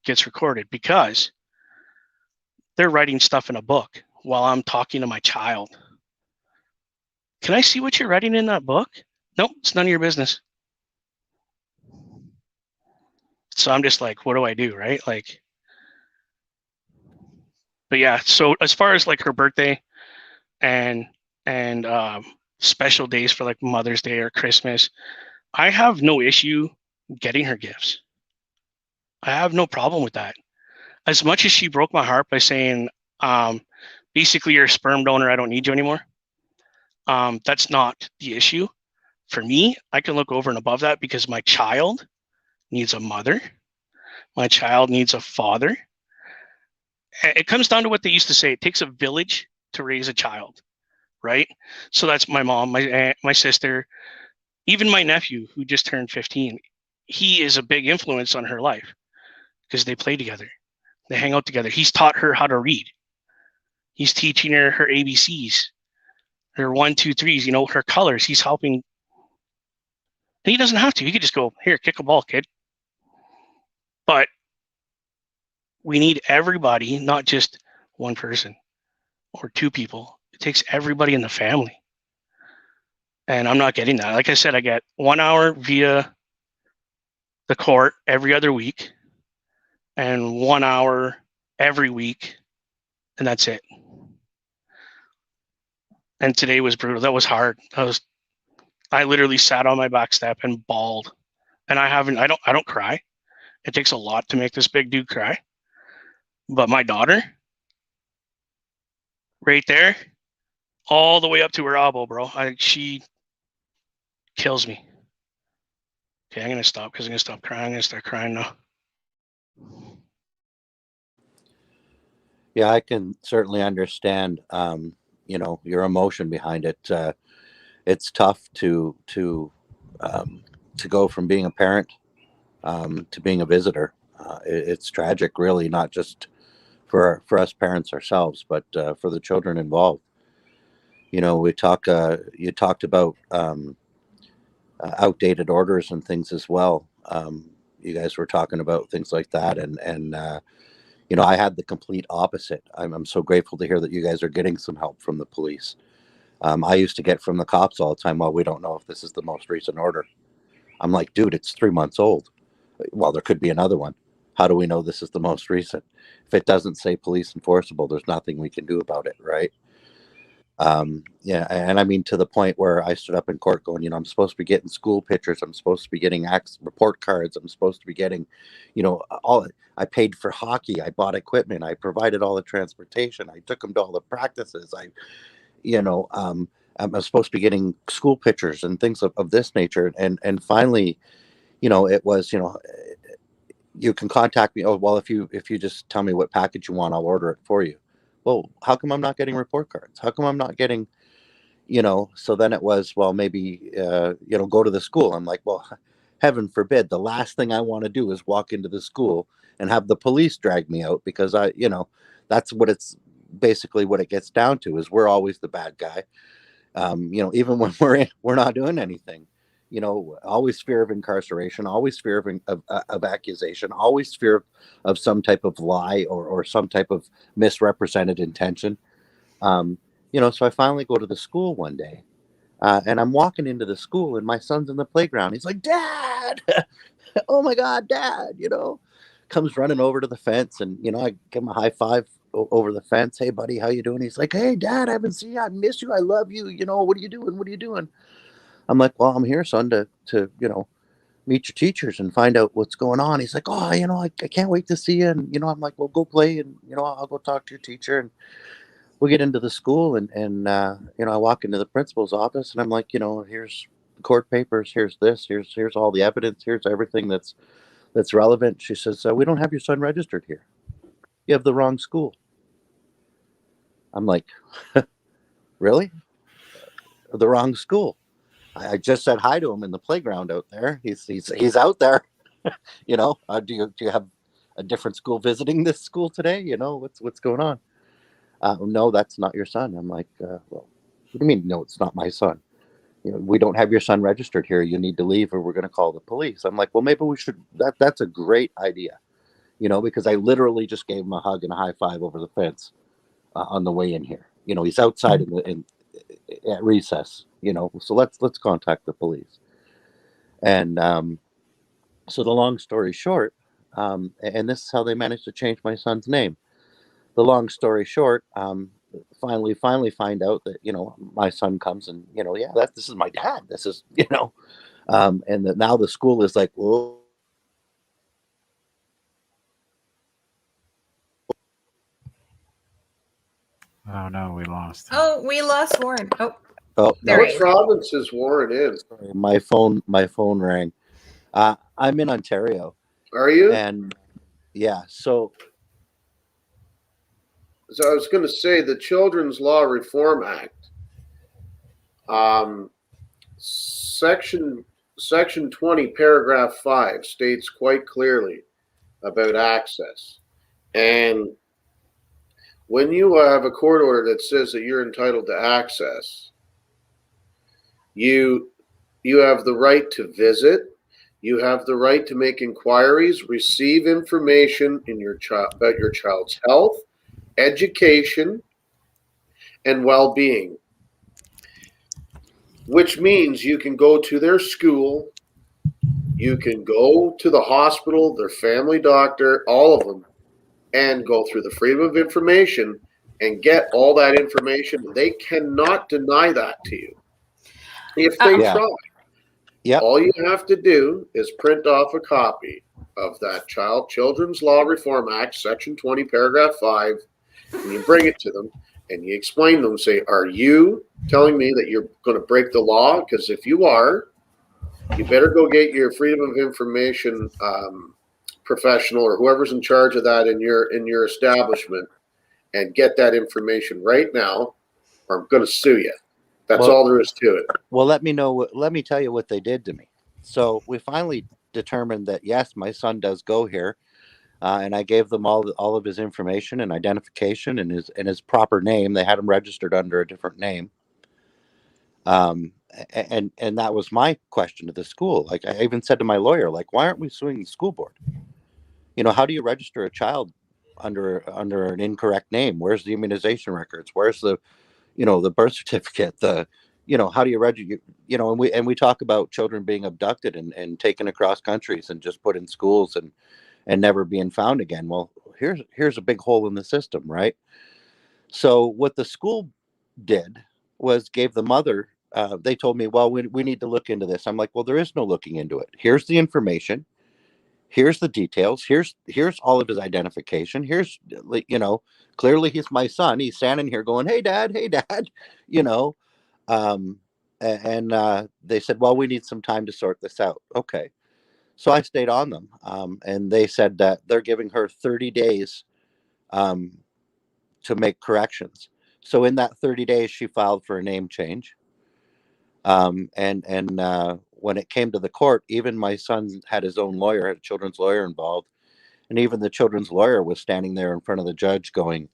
gets recorded, because they're writing stuff in a book while I'm talking to my child. Can I see what you're writing in that book? Nope, it's none of your business. So I'm just like, what do I do, right? Like, but yeah, so as far as like her birthday and special days for like Mother's Day or Christmas, I have no issue getting her gifts. I have no problem with that. As much as she broke my heart by saying, basically, you're a sperm donor, I don't need you anymore. That's not the issue. For me, I can look over and above that, because my child needs a mother. My child needs a father. It comes down to what they used to say. It takes a village to raise a child, right? So that's my mom, my aunt, my sister, even my nephew who just turned 15. He is a big influence on her life because they play together. They hang out together. He's taught her how to read. He's teaching her her ABCs, her 1, 2, 3s, her colors. He's helping. And he doesn't have to. He could just go, here, kick a ball, kid. But we need everybody, not just one person or 2 people. It takes everybody in the family. And I'm not getting that. Like I said, I get 1 hour via the court every other week and 1 hour every week. And that's it. And today was brutal. That was hard. I literally sat on my back step and bawled. And I don't cry. It takes a lot to make this big dude cry. But my daughter, right there, all the way up to her elbow, bro. She kills me. Okay, I'm going to stop because I'm going to stop crying. I'm going to start crying now. Yeah, I can certainly understand your emotion behind it. It's tough to go from being a parent to being a visitor. It's tragic, really, not just for us parents ourselves, but for the children involved. You talked about outdated orders and things as well. You guys were talking about things like that, and I had the complete opposite. I'm so grateful to hear that you guys are getting some help from the police. I used to get from the cops all the time, well, we don't know if this is the most recent order. I'm like, dude, it's 3 months old. Well, there could be another one. How do we know this is the most recent? If it doesn't say police enforceable, there's nothing we can do about it, right? Yeah, and I mean, to the point where I stood up in court going, I'm supposed to be getting school pictures. I'm supposed to be getting report cards. I'm supposed to be getting, all. I paid for hockey. I bought equipment. I provided all the transportation. I took them to all the practices. I'm supposed to be getting school pictures and things of this nature. And finally, it was, you can contact me. Oh, well, if you just tell me what package you want, I'll order it for you. Well, how come I'm not getting report cards? How come I'm not getting, so then it was, well, maybe, go to the school. I'm like, well, heaven forbid. The last thing I want to do is walk into the school and have the police drag me out, because that's what it's basically what it gets down to, is we're always the bad guy. Even when we're not doing anything, always fear of incarceration, always fear of accusation, always fear of some type of lie or some type of misrepresented intention. So I finally go to the school one day, and I'm walking into the school, and my son's in the playground. He's like, Dad, oh my God, Dad, comes running over to the fence, and, I give him a high five over the fence. Hey, buddy, how you doing? He's like, hey, Dad, I haven't seen you. I miss you. I love you. What are you doing? What are you doing? I'm like, well, I'm here, son, to meet your teachers and find out what's going on. He's like, oh, I can't wait to see you. And, I'm like, well, go play, and, I'll go talk to your teacher. And we get into the school, and I walk into the principal's office, and I'm like, here's the court papers. Here's this, here's all the evidence. Here's everything that's relevant. She says, we don't have your son registered here. You have the wrong school. I'm like, really? The wrong school. I just said hi to him in the playground out there. He's out there. Do you have a different school visiting this school today? What's going on? No, that's not your son. I'm like, well, what do you mean? No, it's not my son. We don't have your son registered here. You need to leave, or we're going to call the police. I'm like, well, maybe we should. That's a great idea. Because I literally just gave him a hug and a high five over the fence on the way in here. He's outside at recess. So let's contact the police. And so the long story short, and this is how they managed to change my son's name. The long story short, finally find out that my son comes, and this is my dad. This is and that now the school is like, whoa. Oh no, we lost. Oh, we lost Warren. Oh, there What he is. province is Warren in? Sorry, my phone rang. I'm in Ontario, Are you? and yeah, so So I was going to say the Children's Law Reform Act, section 20, paragraph 5 states quite clearly about access. And when you have a court order that says that you're entitled to access, you have the right to visit. You have the right to make inquiries, receive information about your child's health, education, and well-being, which means you can go to their school, you can go to the hospital, their family doctor, all of them, and go through the Freedom of Information and get all that information. They cannot deny that to you if they try. Yep. All you have to do is print off a copy of that Children's Law Reform Act, section 20, paragraph 5, and you bring it to them and you explain to them, say, are you telling me that you're going to break the law? Because if you are, you better go get your Freedom of Information professional or whoever's in charge of that in your establishment and get that information right now, or I'm going to sue you. That's Well- all there is to it. Well, let me tell you what they did to me. So we finally determined that yes, my son does go here, and I gave them all of his information and identification and his proper name. They had him registered under a different name. And that was my question to the school. Like I even said to my lawyer, like, why aren't we suing the school board? You know, how do you register a child under an incorrect name? Where's the immunization records? Where's the, you know, the birth certificate? The, you know, how do you register? You know, and we talk about children being abducted and taken across countries and just put in schools and never being found again. Well, here's a big hole in the system, right? So what the school did was gave the mother. They told me, well, we need to look into this. I'm like, well, there is no looking into it. Here's the information. Here's the details. Here's all of his identification. Here's, you know, clearly he's my son. He's standing here going, hey dad, you know. And they said, well, we need some time to sort this out. Okay. So I stayed on them. And they said that they're giving her 30 days to make corrections. So in that 30 days, she filed for a name change. And when it came to the court, even my son had his own lawyer, had a children's lawyer involved. And even the children's lawyer was standing there in front of the judge going,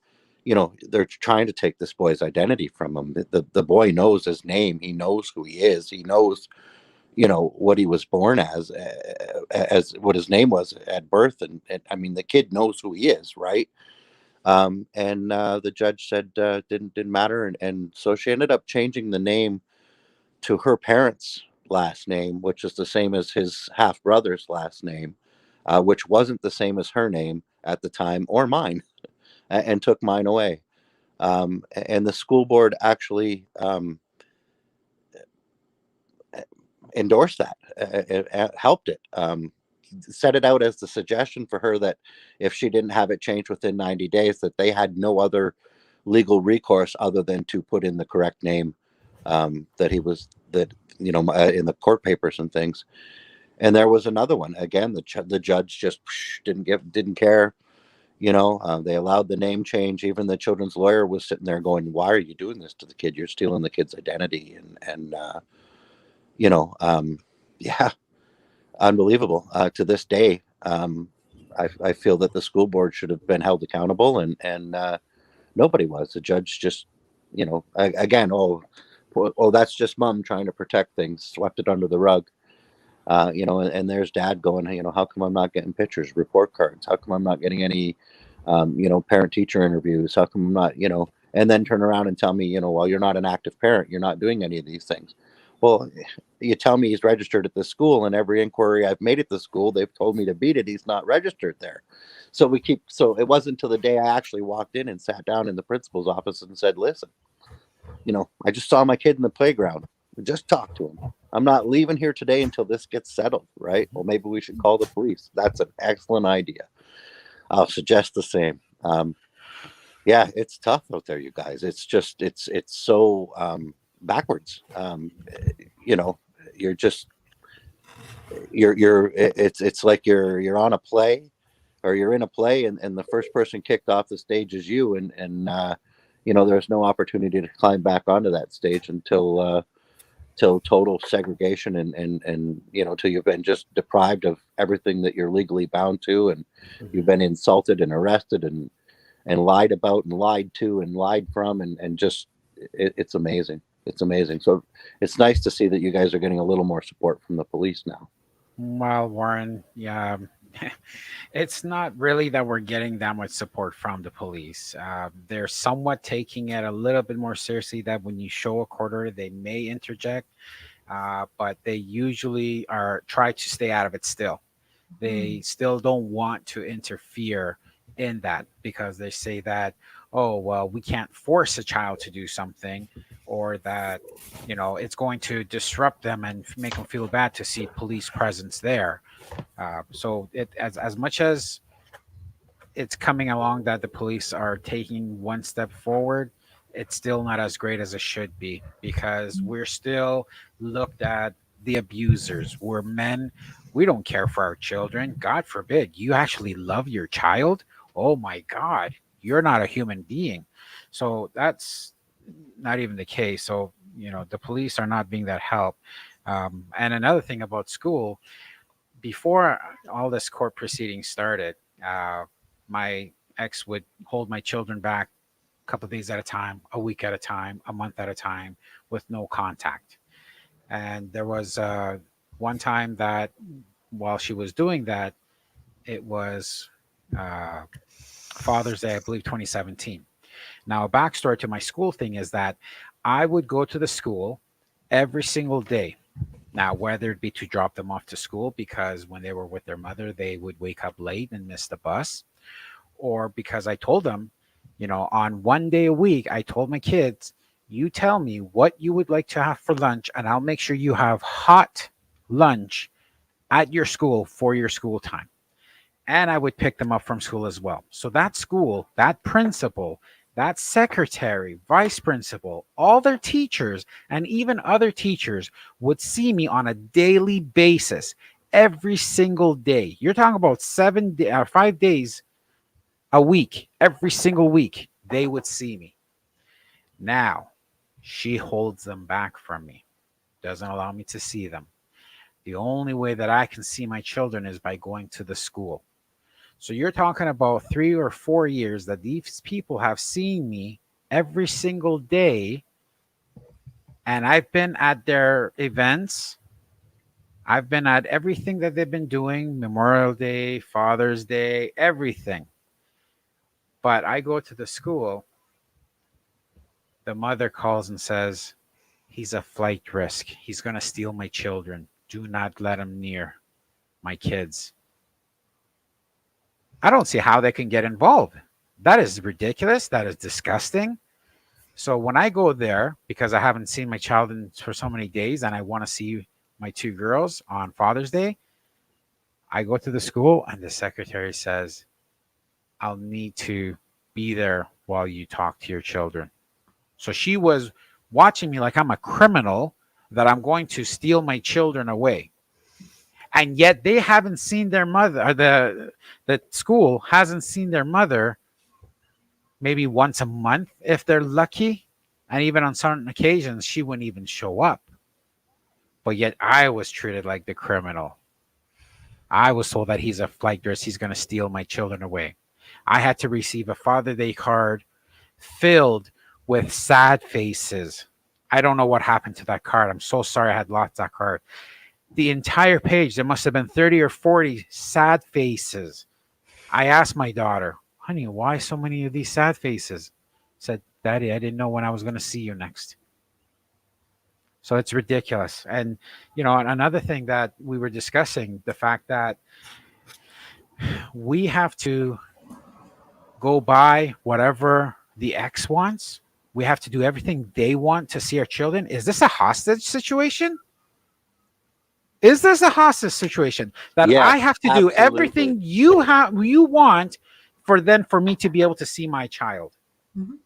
you know, they're trying to take this boy's identity from him. The boy knows his name. He knows who he is. He knows, you know, what he was born as what his name was at birth. And I mean, the kid knows who he is, right? And the judge said didn't matter. And so she ended up changing the name to her parents' last name, which is the same as his half brother's last name, which wasn't the same as her name at the time or mine, and took mine away. And the school board actually endorsed that, it helped it, set it out as the suggestion for her that if she didn't have it changed within 90 days, that they had no other legal recourse other than to put in the correct name, that he was, that, you know, in the court papers and things. And there was another one. Again, the judge just didn't care. You know, they allowed the name change. Even the children's lawyer was sitting there going, "Why are you doing this to the kid? You're stealing the kid's identity." And you know, yeah, unbelievable. To this day, I feel that the school board should have been held accountable, and nobody was. The judge just, you know, again, oh, that's just mom trying to protect things, swept it under the rug. You know, and there's dad going, you know, how come I'm not getting pictures, report cards? How come I'm not getting any, you know, parent teacher interviews? How come I'm not, you know, and then turn around and tell me, you know, well, you're not an active parent. You're not doing any of these things. Well, you tell me he's registered at the school, and every inquiry I've made at the school, they've told me to beat it. He's not registered there. So it wasn't until the day I actually walked in and sat down in the principal's office and said, listen, you know, I just saw my kid in the playground. Just talk to him. I'm not leaving here today until this gets settled, right? Well, maybe we should call the police. That's an excellent idea. I'll suggest the same. Yeah, it's tough out there, you guys. It's just, it's so backwards. You know, it's like you're on a play, or you're in a play, and the first person kicked off the stage is you, and you know, there's no opportunity to climb back onto that stage until total segregation and you know, till you've been just deprived of everything that you're legally bound to, and you've been insulted and arrested and lied about and lied to and lied from, and just it's amazing. It's amazing. So it's nice to see that you guys are getting a little more support from the police now. Well, Warren, yeah, it's not really that we're getting that much support from the police. They're somewhat taking it a little bit more seriously, that when you show a court order, they may interject, but they usually try to stay out of it still. They still don't want to interfere in that, because they say that, oh, well, we can't force a child to do something, or that, you know, it's going to disrupt them and make them feel bad to see police presence there. So it, as much as it's coming along that the police are taking one step forward, it's still not as great as it should be, because we're still looked at the abusers. We're men. We don't care for our children. God forbid you actually love your child. Oh my God, you're not a human being. So that's not even the case. So, the police are not being that help. And another thing about school, before all this court proceeding started, my ex would hold my children back a couple of days at a time, a week at a time, a month at a time, with no contact. And there was one time that while she was doing that, it was Father's Day, I believe 2017. Now, a backstory to my school thing is that I would go to the school every single day. Now, whether it be to drop them off to school because when they were with their mother, they would wake up late and miss the bus, or because I told them, on one day a week, I told my kids, you tell me what you would like to have for lunch, and I'll make sure you have hot lunch at your school for your school time. And I would pick them up from school as well. So that school, that principal, that secretary, vice principal, all their teachers, and even other teachers would see me on a daily basis, every single day. You're talking about 5 days a week, every single week, they would see me. Now, she holds them back from me, doesn't allow me to see them. The only way that I can see my children is by going to the school. So you're talking about 3 or 4 years that these people have seen me every single day. And I've been at their events. I've been at everything that they've been doing, Memorial Day, Father's Day, everything. But I go to the school. The mother calls and says, he's a flight risk. He's going to steal my children. Do not let him near my kids. I don't see how they can get involved. That is ridiculous. That is disgusting. So when I go there, because I haven't seen my child for so many days and I want to see my 2 girls on Father's Day, I go to the school and the secretary says, I'll need to be there while you talk to your children. So she was watching me like I'm a criminal, that I'm going to steal my children away. And yet they haven't seen their mother, or the school hasn't seen their mother maybe once a month if they're lucky. And even on certain occasions, she wouldn't even show up. But yet I was treated like the criminal. I was told that he's a flight risk. He's going to steal my children away. I had to receive a Father's Day card filled with sad faces. I don't know what happened to that card. I'm so sorry I had lost that card. The entire page, there must have been 30 or 40 sad faces. I asked my daughter, honey, why so many of these sad faces? Said, Daddy, I didn't know when I was going to see you next. So it's ridiculous. And, another thing that we were discussing, the fact that we have to go by whatever the ex wants. We have to do everything they want to see our children. Is this a hostage situation? Is this a hostage situation that Yes, I have to do absolutely. everything you want for me to be able to see my child? Mhm.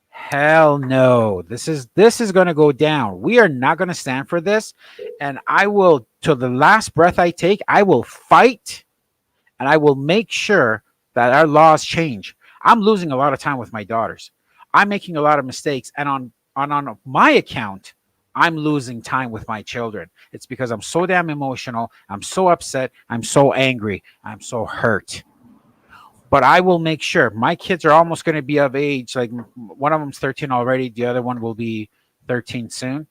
Hell no. This is going to go down. We are not going to stand for this. And I will, till the last breath I take, I will fight and I will make sure that our laws change. I'm losing a lot of time with my daughters. I'm making a lot of mistakes. And on my account, I'm losing time with my children. It's because I'm so damn emotional. I'm so upset. I'm so angry. I'm so hurt. But I will make sure my kids are almost going to be of age. Like one of them's 13 already. The other one will be 13 soon.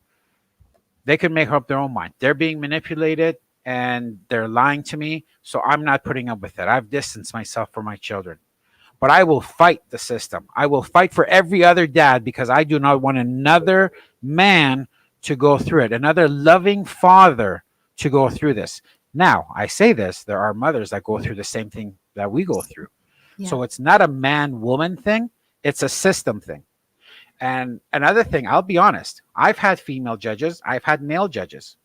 They can make up their own mind. They're being manipulated and they're lying to me. So I'm not putting up with it. I've distanced myself from my children. But I will fight the system. I will fight for every other dad because I do not want another man to go through it, another loving father to go through this. Now, I say this, there are mothers that go through the same thing that we go through. Yeah. So it's not a man-woman thing. It's a system thing. And another thing, I'll be honest, I've had female judges. I've had male judges.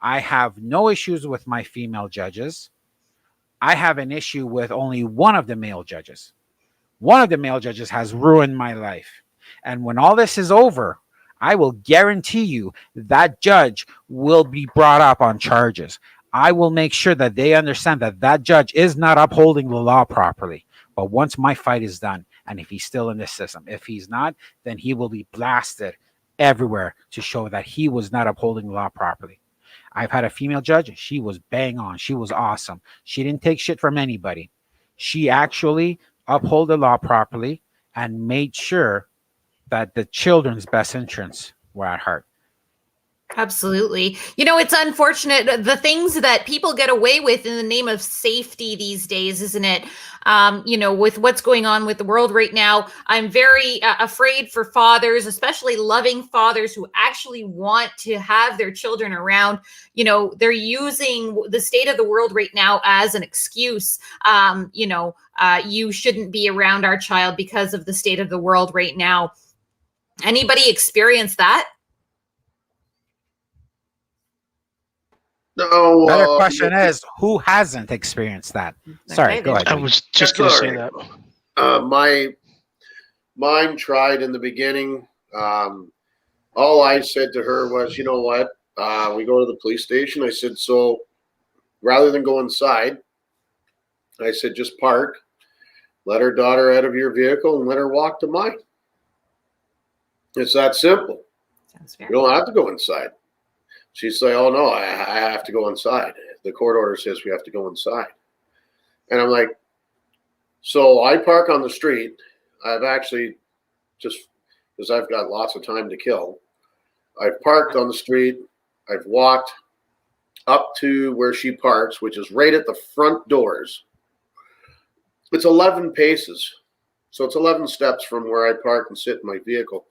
I have no issues with my female judges. I have an issue with only one of the male judges. One of the male judges has ruined my life. And when all this is over, I will guarantee you that judge will be brought up on charges. I will make sure that they understand that that judge is not upholding the law properly. But once my fight is done And if he's still in this system, if he's not, then he will be blasted everywhere to show that he was not upholding the law properly. I've had a female judge. She was bang on. She was awesome. She didn't take shit from anybody. She actually upheld the law properly and made sure that the children's best interests were at heart. Absolutely. You know, it's unfortunate the things that people get away with in the name of safety these days, isn't it? You know, with what's going on with the world right now, I'm very afraid for fathers, especially loving fathers who actually want to have their children around. You know, they're using the state of the world right now as an excuse. You shouldn't be around our child because of the state of the world right now. Anybody experience that? No. Better question is, who hasn't experienced that? Sorry, Okay, go ahead. I was just That's going to all say right. that. Mine tried in the beginning. All I said to her was, you know what? We go to the police station. I said, so rather than go inside, I said, just park, let her daughter out of your vehicle and let her walk to mine. It's that simple. Sounds fair. You don't have to go inside. She's like, oh, no, I have to go inside. The court order says we have to go inside. And I'm like, so I park on the street. I've actually just, because I've got lots of time to kill, I've parked on the street. I've walked up to where she parks, which is right at the front doors. It's 11 paces. So it's 11 steps from where I park and sit in my vehicle.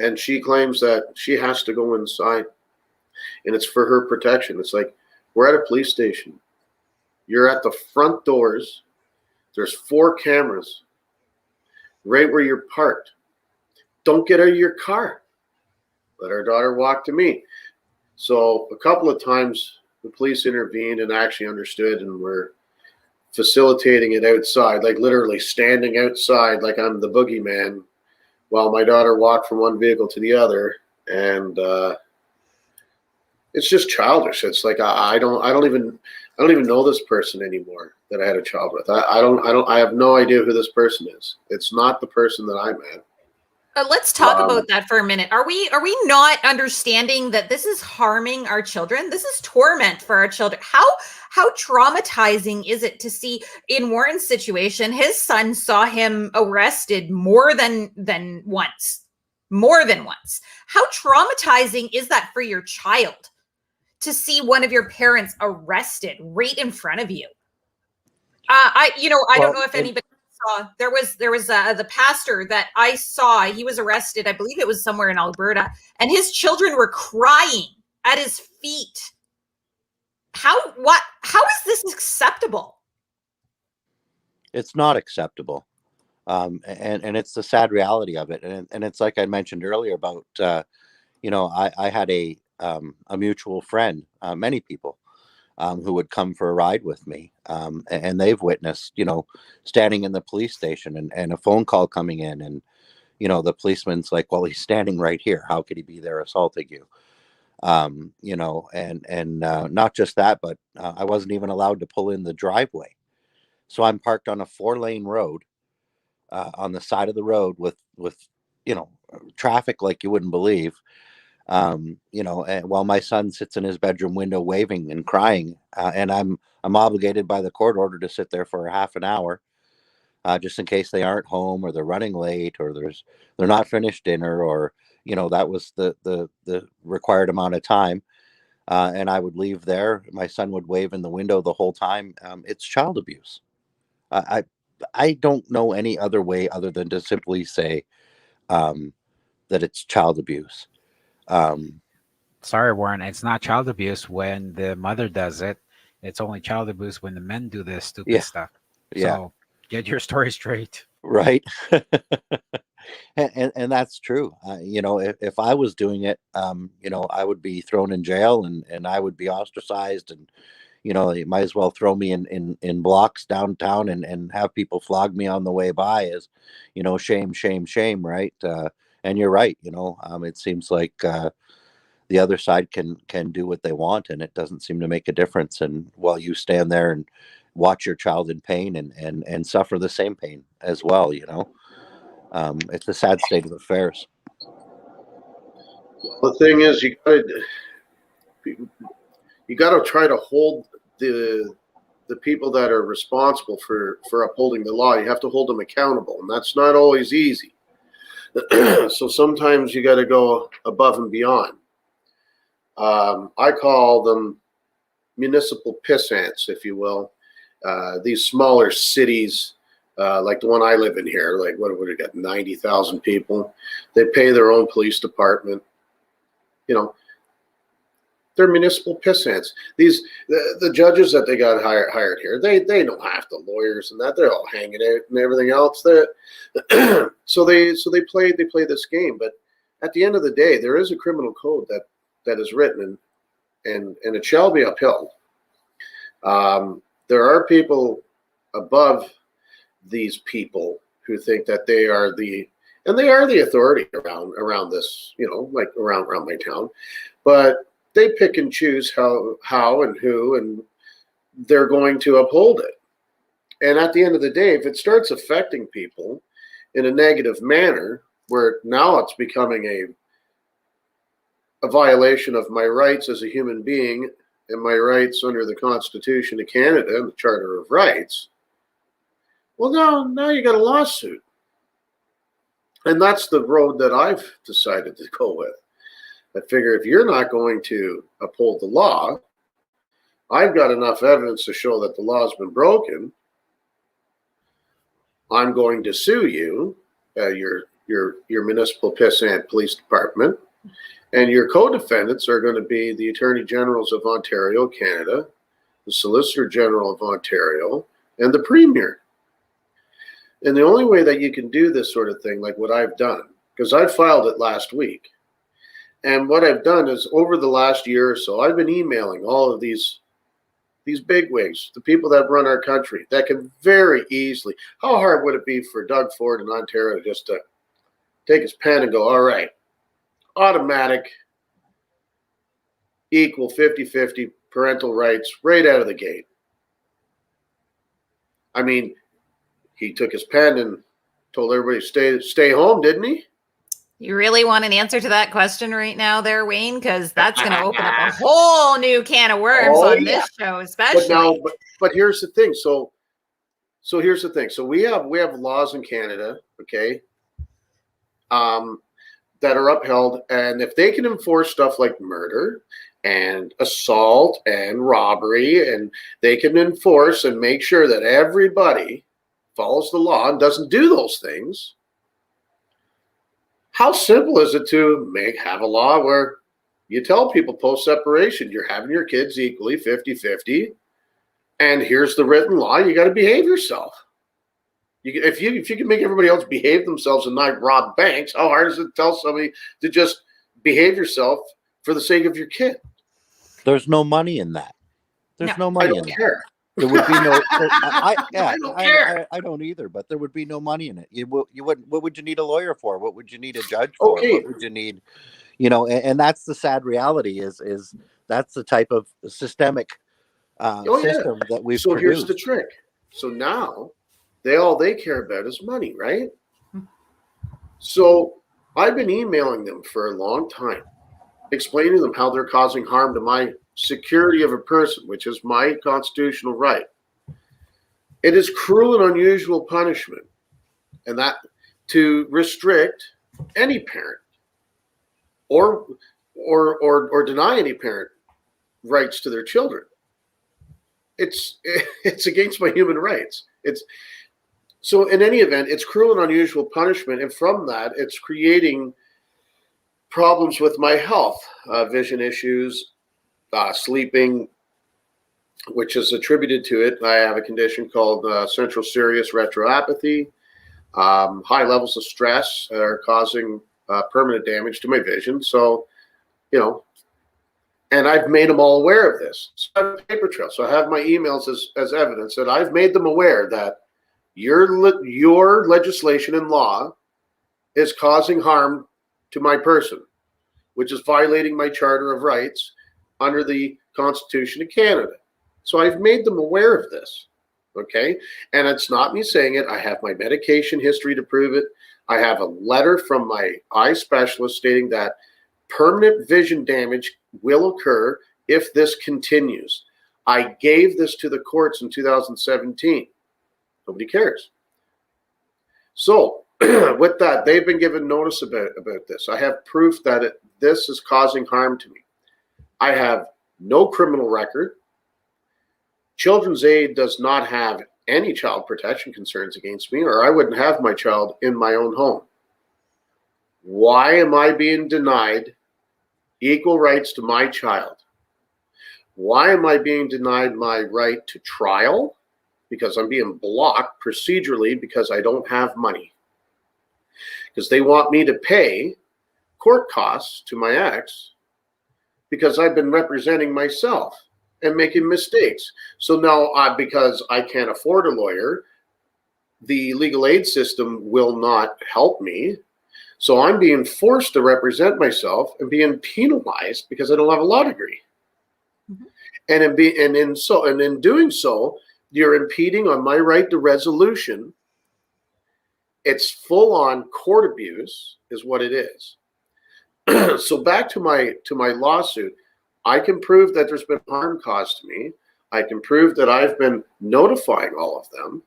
And she claims that she has to go inside, and it's for her protection. It's like, we're at a police station. You're at the front doors. There's 4 cameras right where you're parked. Don't get out of your car. Let our daughter walk to me. So a couple of times the police intervened and actually understood, and were facilitating it outside, like literally standing outside like I'm the boogeyman, while my daughter walked from one vehicle to the other. And it's just childish. It's like I don't even know this person anymore that I had a child with. I have no idea who this person is. It's not the person that I met. Let's talk about that for a minute. Are we not understanding that this is harming our children? This is torment for our children. How traumatizing is it to see, in Warren's situation, his son saw him arrested more than once. More than once. How traumatizing is that for your child to see one of your parents arrested right in front of you? I don't know if anybody saw. There was the pastor that I saw. He was arrested. I believe it was somewhere in Alberta, and his children were crying at his feet. How is this acceptable? It's not acceptable. And it's the sad reality of it. And it's like I mentioned earlier about, I had a mutual friend, many people, who would come for a ride with me. And they've witnessed, standing in the police station and a phone call coming in, and, the policeman's like, well, he's standing right here. How could he be there assaulting you? And not just that, but I wasn't even allowed to pull in the driveway. So I'm parked on a 4-lane road, on the side of the road with traffic like you wouldn't believe. And while my son sits in his bedroom window waving and crying, and I'm obligated by the court order to sit there for a half an hour, just in case they aren't home, or they're running late, or they're not finished dinner, or that was the required amount of time. And I would leave there. My son would wave in the window the whole time. It's child abuse. I don't know any other way other than to simply say that it's child abuse. Sorry, Warren, it's not child abuse when the mother does it. It's only child abuse when the men do this stupid stuff. So get your story straight. Right. And that's true. If I was doing it, I would be thrown in jail, and I would be ostracized, and, you might as well throw me in blocks downtown and have people flog me on the way by as, shame, shame, shame. Right. And you're right. It seems like, the other side can do what they want, and it doesn't seem to make a difference. And while you stand there watch your child in pain and suffer the same pain as well. It's a sad state of affairs. The thing is, you got to try to hold the people that are responsible for upholding the law. You have to hold them accountable, and that's not always easy. So sometimes you got to go above and beyond. I call them municipal piss ants, if you will. These smaller cities, like the one I live in here, like what would it got, 90,000 people. They pay their own police department. They're municipal piss ants. The judges that they got hired here, they don't have the lawyers and that. They're all hanging out and everything else. So they play this game. But at the end of the day, there is a criminal code that is written and it shall be upheld. There are people above these people who think that they are the authority around this, like around my town, but they pick and choose how and who, and they're going to uphold it. And at the end of the day, if it starts affecting people in a negative manner, where now it's becoming a violation of my rights as a human being and my rights under the Constitution of Canada and the Charter of Rights, well, now you got a lawsuit. And that's the road that I've decided to go with. I figure if you're not going to uphold the law, I've got enough evidence to show that the law has been broken. I'm going to sue you, your municipal pissant police department, and your co-defendants are going to be the Attorney Generals of Ontario, Canada, the Solicitor General of Ontario, and the Premier. And the only way that you can do this sort of thing, like what I've done, because I filed it last week, and what I've done is over the last year or so, I've been emailing all of these bigwigs, the people that run our country, that can very easily. How hard would it be for Doug Ford in Ontario just to take his pen and go, all right, automatic, equal 50-50 parental rights right out of the gate? I mean, he took his pen and told everybody to stay home, didn't he? You really want an answer to that question right now there, Wayne? Because that's going to open up a whole new can of worms on this show, especially. But here's the thing. So here's the thing. So we have laws in Canada, okay, that are upheld, and if they can enforce stuff like murder and assault and robbery, and they can enforce and make sure that everybody follows the law and doesn't do those things, how simple is it to have a law where you tell people post-separation, you're having your kids equally 50-50, and here's the written law, you got to behave yourself. If you can make everybody else behave themselves and not rob banks, how hard is it to tell somebody to just behave yourself for the sake of your kid? There's no money in that. There's no money in that. There would be no. I don't either. But there would be no money in it. You would. What would you need a lawyer for? What would you need a judge for? Okay. What would you need? And that's the sad reality. Is that's the type of systemic system that we've So produced. here's the trick. So now they care about is money, right? So I've been emailing them for a long time, explaining to them how they're causing harm to my security of a person, which is my constitutional right. It is cruel and unusual punishment, and that to restrict any parent or deny any parent rights to their children. It's against my human rights. So in any event, it's cruel and unusual punishment, and from that, it's creating problems with my health, vision issues, sleeping, which is attributed to it. I have a condition called central serous retroapathy. High levels of stress are causing permanent damage to my vision. So, and I've made them all aware of this. So I have a paper trail. So I have my emails as evidence that I've made them aware that your legislation and law is causing harm to my person, which is violating my Charter of Rights under the Constitution of Canada. So I've made them aware of this. Okay. And it's not me saying it. I have my medication history to prove it. I have a letter from my eye specialist stating that permanent vision damage will occur if this continues. I gave this to the courts in 2017. Nobody cares. So with that, they've been given notice about this. I have proof that this is causing harm to me. I have no criminal record. Children's Aid does not have any child protection concerns against me, or I wouldn't have my child in my own home. Why am I being denied equal rights to my child? Why am I being denied my right to trial? Because I'm being blocked procedurally because I don't have money. Because they want me to pay court costs to my ex because I've been representing myself and making mistakes. So now, because I can't afford a lawyer, the legal aid system will not help me. So I'm being forced to represent myself and being penalized because I don't have a law degree. Mm-hmm. And in doing so, you're impeding on my right to resolution. It's full-on court abuse, is what it is. So back to my lawsuit, I can prove that there's been harm caused to me. I can prove that I've been notifying all of them.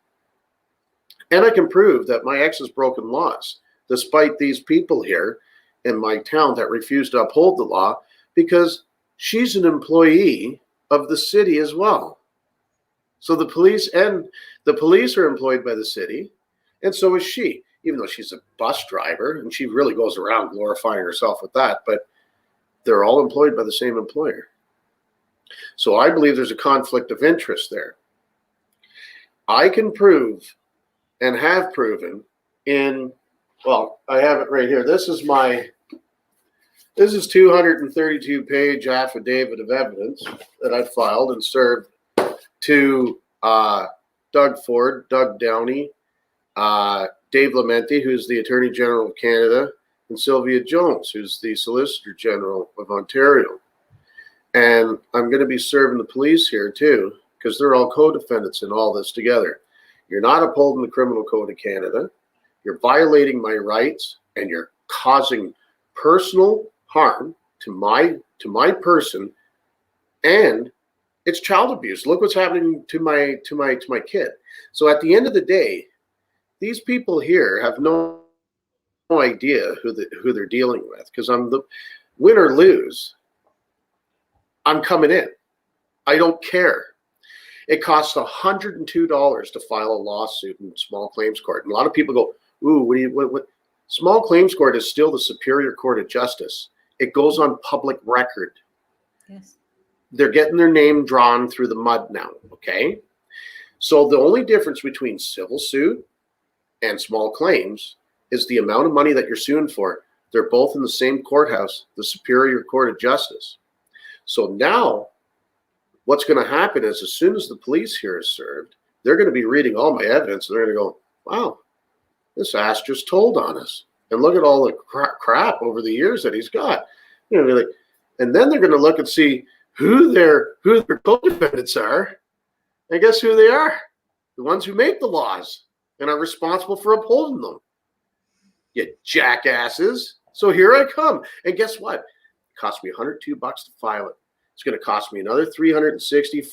And I can prove that my ex has broken laws, despite these people here in my town that refuse to uphold the law, because she's an employee of the city as well. So the police are employed by the city, and so is she, even though she's a bus driver, and she really goes around glorifying herself with that, but they're all employed by the same employer. So I believe there's a conflict of interest there. I can prove and have proven I have it right here. This is 232-page affidavit of evidence that I filed and served to Doug Ford, Doug Downey, Dave Lamenti, who's the Attorney General of Canada, and Sylvia Jones, who's the Solicitor General of Ontario. And I'm going to be serving the police here too, because they're all co-defendants in all this together. You're not upholding the Criminal Code of Canada. You're violating my rights, and you're causing personal harm to my person, and it's child abuse. Look what's happening to my kid. So at the end of the day, these people here have no idea who they're dealing with, because I'm the win or lose, I'm coming in. I don't care. It costs $102 to file a lawsuit in small claims court. And a lot of people go, ooh, what? Small claims court is still the Superior Court of Justice. It goes on public record. Yes. They're getting their name drawn through the mud now, okay? So the only difference between civil suit and small claims is the amount of money that you're suing for. They're both in the same courthouse, the Superior Court of Justice. So now what's going to happen is, as soon as the police here is served, they're going to be reading all my evidence, and they're going to go, wow, this ass just told on us. And look at all the crap over the years that he's got. You know, and then they're going to look and see who their co-defendants are. And guess who they are? The ones who make the laws and are responsible for upholding them. You jackasses. So here I come. And guess what? It cost me $102 to file it. It's going to cost me another $360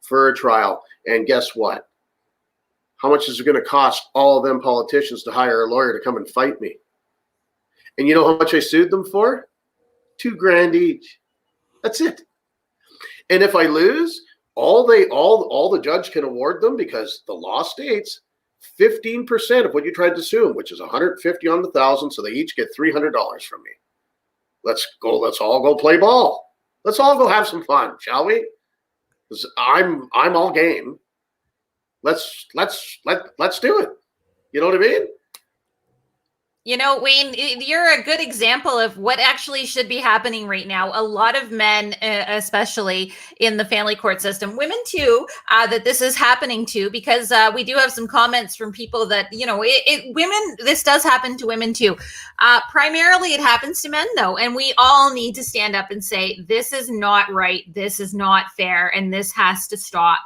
for a trial. And guess what? How much is it going to cost all of them politicians to hire a lawyer to come and fight me? And you know how much I sued them for? $2,000 each. That's it. And if I lose, all the judge can award them, because the law states 15% of what you tried to sue them, which is $150 on the $1,000, so they each get $300 from me. Let's all go play ball. Let's all go have some fun, shall we? 'Cause I'm all game. Let's do it. You know what I mean? You know, Wayne, you're a good example of what actually should be happening right now. A lot of men, especially in the family court system, women too, that this is happening to, because we do have some comments from people that, you know, women, this does happen to women too. Primarily it happens to men though. And we all need to stand up and say, this is not right. This is not fair. And this has to stop.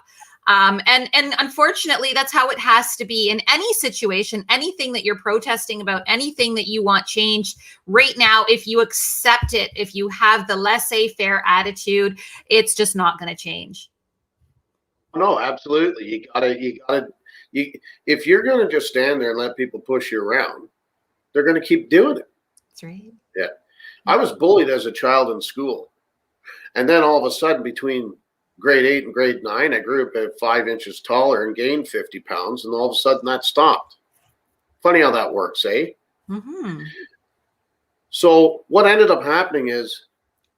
And unfortunately, that's how it has to be in any situation, anything that you're protesting about, anything that you want changed right now. If you accept it, if you have the laissez-faire attitude, it's just not going to change. No, absolutely. If you're going to just stand there and let people push you around, they're going to keep doing it. That's right. Yeah. I was bullied as a child in school. And then all of a sudden, between grade 8 and grade 9, I grew up at 5 inches taller and gained 50 pounds. And all of a sudden that stopped. Funny how that works, eh? Mm-hmm. So what ended up happening is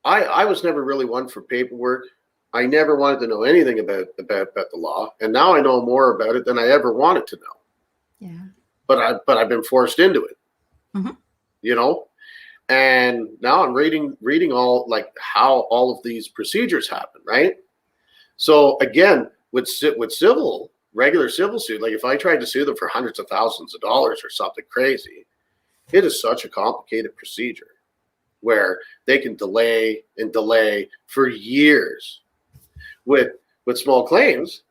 I was never really one for paperwork. I never wanted to know anything about the law. And now I know more about it than I ever wanted to know. Yeah. But I've been forced into it. Mm-hmm. You know? And now I'm reading all, like, how all of these procedures happen, right? So again, with regular civil suit, like if I tried to sue them for hundreds of thousands of dollars or something crazy, it is such a complicated procedure where they can delay and delay for years. With small claims,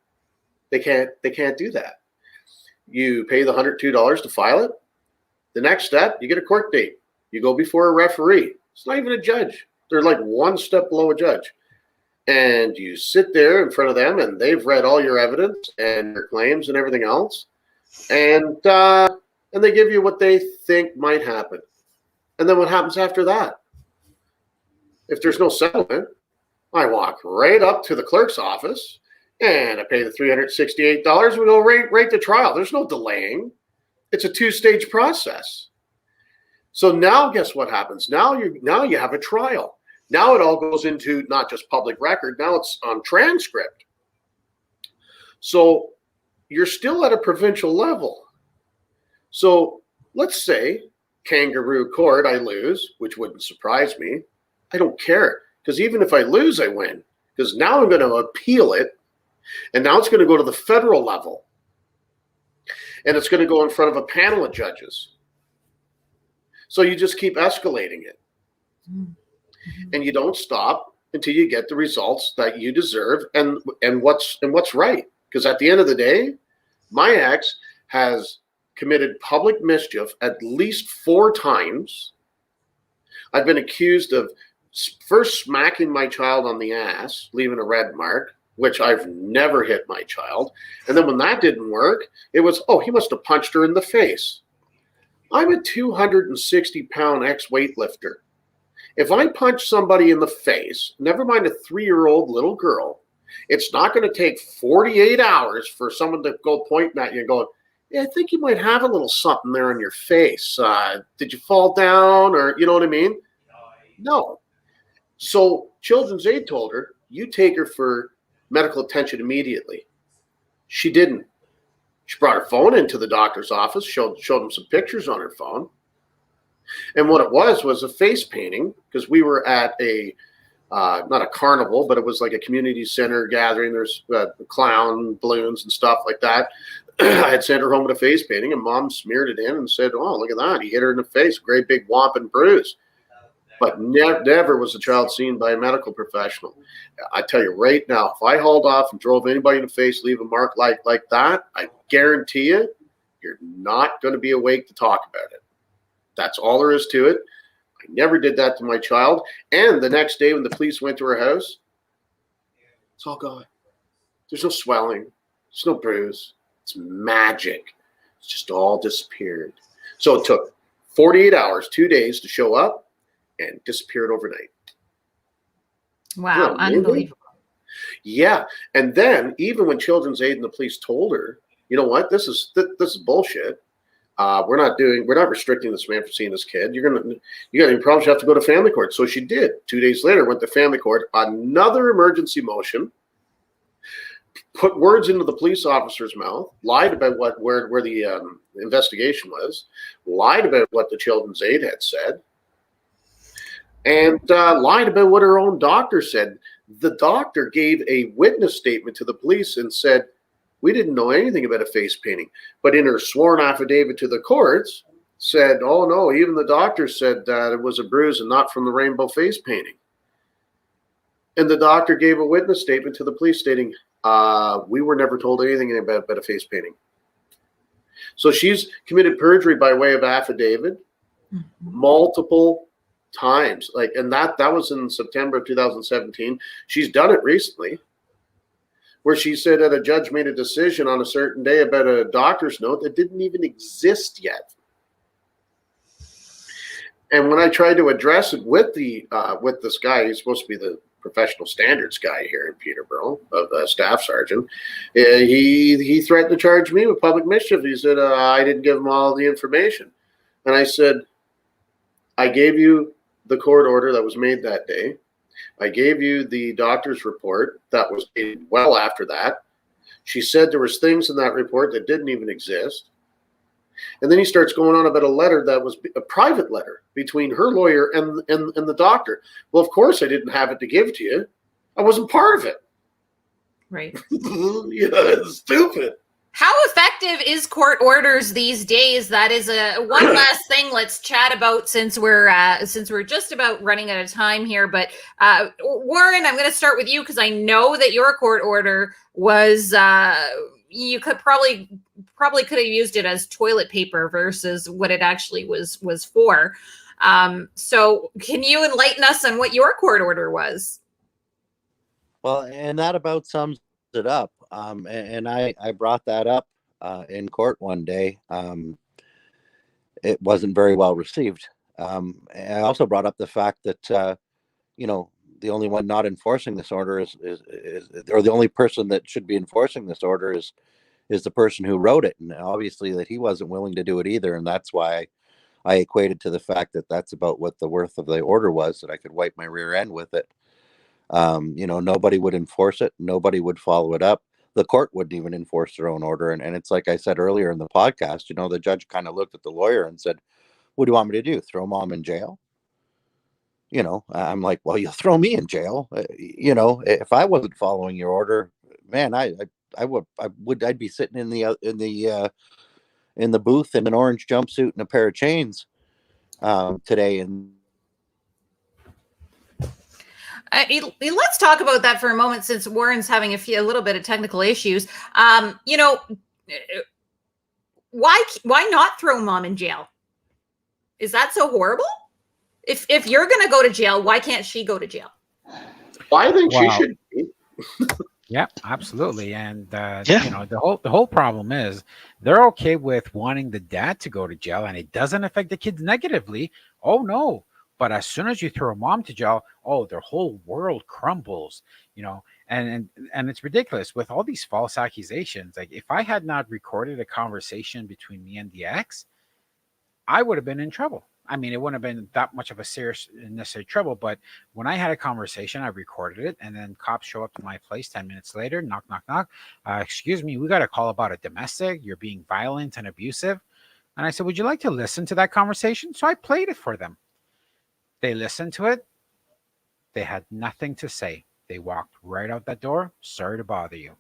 they can't do that. You pay the $102 to file it. The next step, you get a court date. You go before a referee. It's not even a judge. They're like one step below a judge. And you sit there in front of them, and they've read all your evidence and your claims and everything else. And they give you what they think might happen. And then what happens after that? If there's no settlement, I walk right up to the clerk's office and I pay the $368. We go right to trial. There's no delaying. It's a 2-stage process. So now guess what happens? Now you have a trial. Now it all goes into not just public record. Now it's on transcript. So you're still at a provincial level. So let's say kangaroo court, I lose, which wouldn't surprise me. I don't care, because even if I lose, I win, because now I'm going to appeal it, and now it's going to go to the federal level, and it's going to go in front of a panel of judges. So you just keep escalating it, and you don't stop until you get the results that you deserve and what's right. Because at the end of the day, my ex has committed public mischief at least 4 times. I've been accused of first smacking my child on the ass, leaving a red mark, which I've never hit my child. And then when that didn't work, it was, oh, he must have punched her in the face. I'm a 260-pound ex-weightlifter. If I punch somebody in the face, never mind a 3-year-old little girl, it's not going to take 48 hours for someone to go pointing at you and going, yeah, I think you might have a little something there on your face. Did you fall down? Or, you know what I mean? No. So Children's Aid told her, you take her for medical attention immediately. She didn't. She brought her phone into the doctor's office, showed him some pictures on her phone. And what it was a face painting, because we were at a, not a carnival, but it was like a community center gathering. There's clown balloons and stuff like that. I had sent her home with a face painting, and Mom smeared it in and said, oh, look at that. He hit her in the face, great big whopping bruise. But never was the child seen by a medical professional. I tell you right now, if I hauled off and drove anybody in the face, leave a mark like that, I guarantee you, you're not going to be awake to talk about it. That's all there is to it. I never did that to my child. And the next day when the police went to her house, it's all gone. There's no swelling. There's no bruise. It's magic. It's just all disappeared. So it took 48 hours, 2 days to show up, and disappeared overnight. Wow, unbelievable. Yeah, and then even when Children's Aid and the police told her, you know what, this is bullshit. We're not restricting this man from seeing this kid. You got any problems? You have to go to family court. So she did. 2 days later, went to family court. Another emergency motion. Put words into the police officer's mouth. Lied about where the investigation was. Lied about what the Children's Aid had said. And lied about what her own doctor said. The doctor gave a witness statement to the police and said, we didn't know anything about a face painting. But in her sworn affidavit to the courts, said, oh, no, even the doctor said that it was a bruise and not from the rainbow face painting. And the doctor gave a witness statement to the police stating, We were never told anything about a face painting. So she's committed perjury by way of affidavit multiple times. And that was in September of 2017. She's done it recently, where she said that a judge made a decision on a certain day about a doctor's note that didn't even exist yet. And when I tried to address it with this guy, he's supposed to be the professional standards guy here in Peterborough, of staff sergeant, he threatened to charge me with public mischief. He said I didn't give him all the information. And I said, I gave you the court order that was made that day. I gave you the doctor's report that was made well after that. She said there was things in that report that didn't even exist. And then he starts going on about a letter that was a private letter between her lawyer and the doctor. Well, of course I didn't have it to give to you. I wasn't part of it. Right. Yeah, it's stupid. How effective is court orders these days? That is one last thing let's chat about, since we're just about running out of time here. But Warren, I'm going to start with you, because I know that your court order was you could probably could have used it as toilet paper versus what it actually was for. So can you enlighten us on what your court order was? Well, and that about sums it up. And I brought that up in court one day. It wasn't very well received. And I also brought up the fact that, the only one not enforcing this order is or the only person that should be enforcing this order is the person who wrote it. And obviously that he wasn't willing to do it either. And that's why I equated to the fact that that's about what the worth of the order was, that I could wipe my rear end with it. Nobody would enforce it. Nobody would follow it up. The court wouldn't even enforce their own order. And it's like I said earlier in the podcast, the judge kind of looked at the lawyer and said, what do you want me to do? Throw mom in jail? I'm like, well, you'll throw me in jail. If I wasn't following your order, man, I'd be sitting in the booth in an orange jumpsuit and a pair of chains today. And let's talk about that for a moment, since Warren's having a little bit of technical issues. Why not throw mom in jail? Is that so horrible? If you're going to go to jail, why can't she go to jail? I think she should be. Yeah, absolutely. And the whole problem is they're okay with wanting the dad to go to jail, and it doesn't affect the kids negatively. Oh no. But as soon as you throw a mom to jail, their whole world crumbles, and it's ridiculous with all these false accusations. Like, if I had not recorded a conversation between me and the ex, I would have been in trouble. I mean, it wouldn't have been that much of a serious necessary trouble, but when I had a conversation, I recorded it, and then cops show up to my place 10 minutes later, knock, knock, knock. Excuse me, we got a call about a domestic. You're being violent and abusive. And I said, would you like to listen to that conversation? So I played it for them. They listened to it. They had nothing to say. They walked right out that door. Sorry to bother you.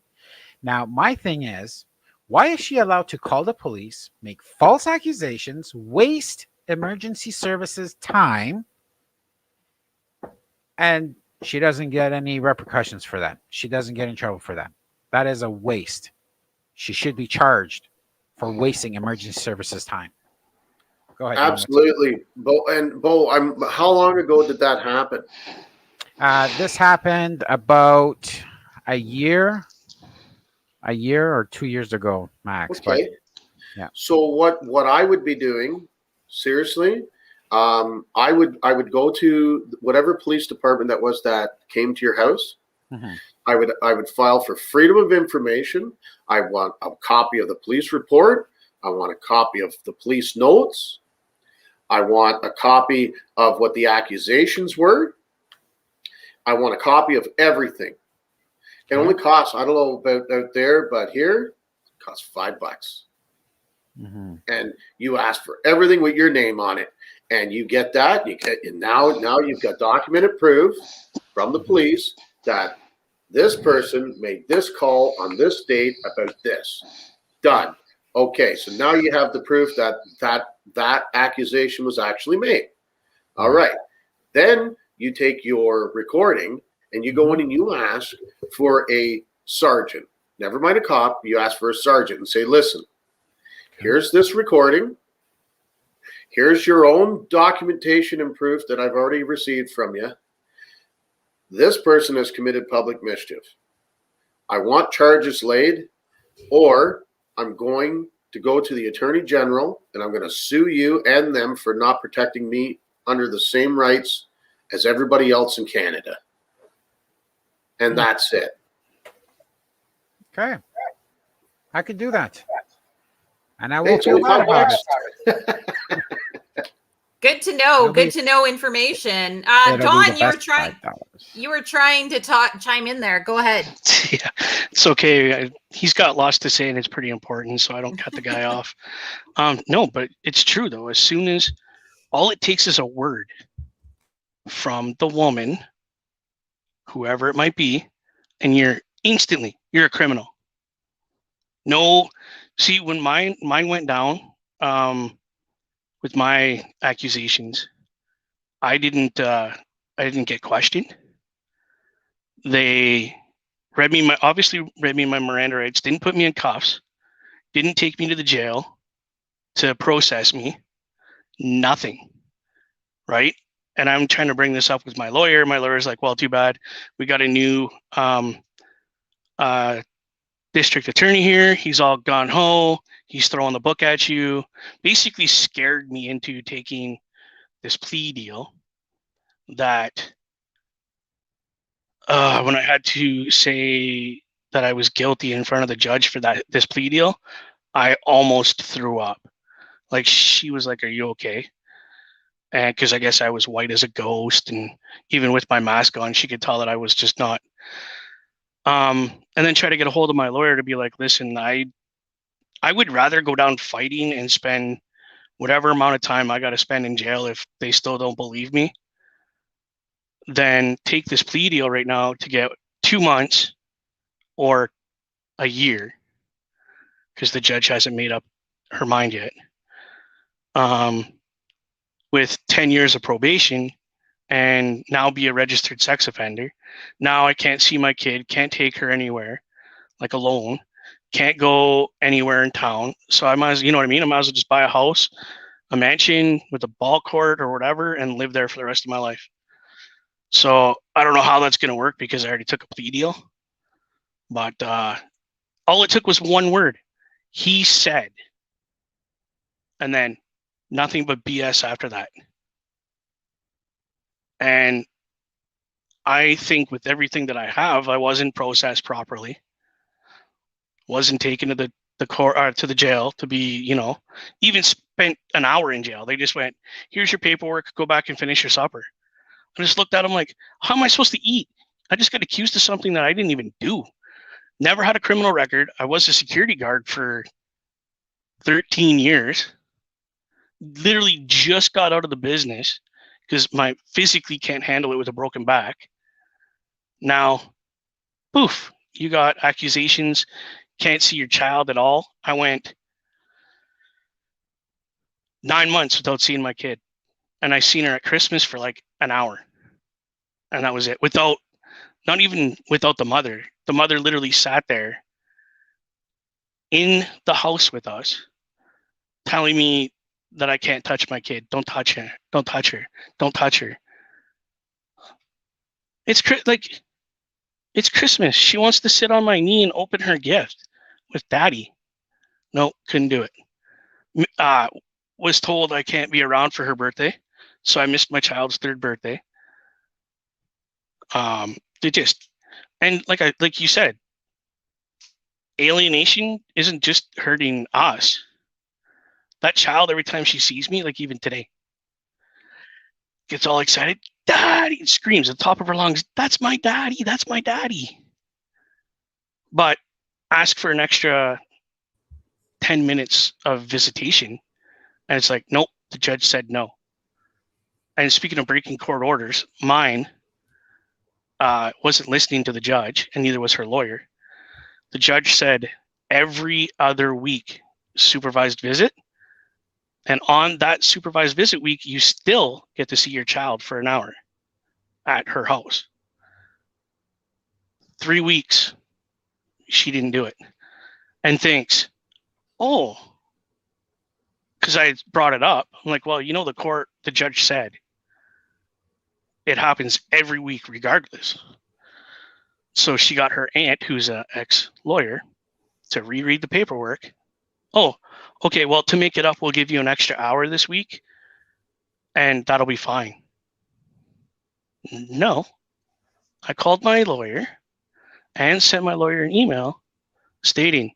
Now, my thing is, why is she allowed to call the police, make false accusations, waste emergency services time, and she doesn't get any repercussions for that? She doesn't get in trouble for that. That is a waste. She should be charged for wasting emergency services time. Go ahead. Absolutely. Bo, how long ago did that happen? This happened about a year or 2 years ago, max. Okay. But, yeah. So what I would be doing, seriously, I would go to whatever police department that came to your house. Mm-hmm. I would file for freedom of information. I want a copy of the police report. I want a copy of the police notes. I want a copy of what the accusations were. I want a copy of everything. It only costs, I don't know about out there, but here it costs $5. Mm-hmm. And you ask for everything with your name on it, and you get that. And now you've got documented proof from the police that this person made this call on this date about this. Done. Okay, so now you have the proof that accusation was actually made. All right. Then you take your recording and you go in and you ask for a sergeant. Never mind a cop. You ask for a sergeant and say, listen, here's this recording. Here's your own documentation and proof that I've already received from you. This person has committed public mischief. I want charges laid, or I'm going to go to the Attorney General and I'm going to sue you and them for not protecting me under the same rights as everybody else in Canada. And that's it. Okay. I could do that. And I will feel bad about it. Good to know. Good to know information. Don, you were trying to chime in there. Go ahead. Yeah, it's okay. He's got lots to say, and it's pretty important, so I don't cut the guy off. No, but it's true though. As soon as all it takes is a word from the woman, whoever it might be, and you're a criminal. No, see, when mine went down, with my accusations, I didn't get questioned. They obviously read me my Miranda rights, didn't put me in cuffs, didn't take me to the jail to process me, nothing, right? And I'm trying to bring this up with my lawyer. My lawyer's like, well, too bad. We got a new district attorney here. He's all gung-ho. He's throwing the book at you. Basically scared me into taking this plea deal that when I had to say that I was guilty in front of the judge for this plea deal, I almost threw up. Like, she was like, are you okay? And because I guess I was white as a ghost, and even with my mask on, she could tell that I was just not. And then try to get a hold of my lawyer to be like, listen, I would rather go down fighting and spend whatever amount of time I got to spend in jail if they still don't believe me, than take this plea deal right now to get 2 months or a year, because the judge hasn't made up her mind yet. With 10 years of probation, and now be a registered sex offender. Now I can't see my kid, can't take her anywhere, like alone, can't go anywhere in town. So I might as, you know what I mean? I might as well just buy a house, a mansion with a ball court or whatever, and live there for the rest of my life. So I don't know how that's going to work because I already took a plea deal. But all it took was one word. He said. And then nothing but BS after that. And I think with everything that I have, I wasn't processed properly. Wasn't taken to the court or to the jail to be, even spent an hour in jail. They just went, here's your paperwork, go back and finish your supper. I just looked at him like, how am I supposed to eat? I just got accused of something that I didn't even do. Never had a criminal record. I was a security guard for 13 years. Literally just got out of the business because my physically can't handle it with a broken back. Now, poof, you got accusations, can't see your child at all. I went 9 months without seeing my kid. And I seen her at Christmas for like an hour. And that was it. Not even without the mother. The mother literally sat there in the house with us, telling me that I can't touch my kid. Don't touch her. Don't touch her. Don't touch her. It's Christmas. She wants to sit on my knee and open her gift with daddy. No, couldn't do it. Was told I can't be around for her birthday. So I missed my child's 3rd birthday. Like you said, alienation isn't just hurting us. That child, every time she sees me, like even today, gets all excited. Daddy, screams at the top of her lungs, that's my daddy, that's my daddy. But ask for an extra 10 minutes of visitation. And it's like, nope, the judge said no. And speaking of breaking court orders, mine wasn't listening to the judge, and neither was her lawyer. The judge said every other week supervised visit. And on that supervised visit week, you still get to see your child for an hour at her house. 3 weeks she didn't do it, and thinks, oh, because I brought it up. I'm like, well, the judge said it happens every week regardless. So she got her aunt, who's an ex-lawyer, to reread the paperwork. Oh, okay, well, to make it up, we'll give you an extra hour this week, and that'll be fine. No. I called my lawyer and sent my lawyer an email stating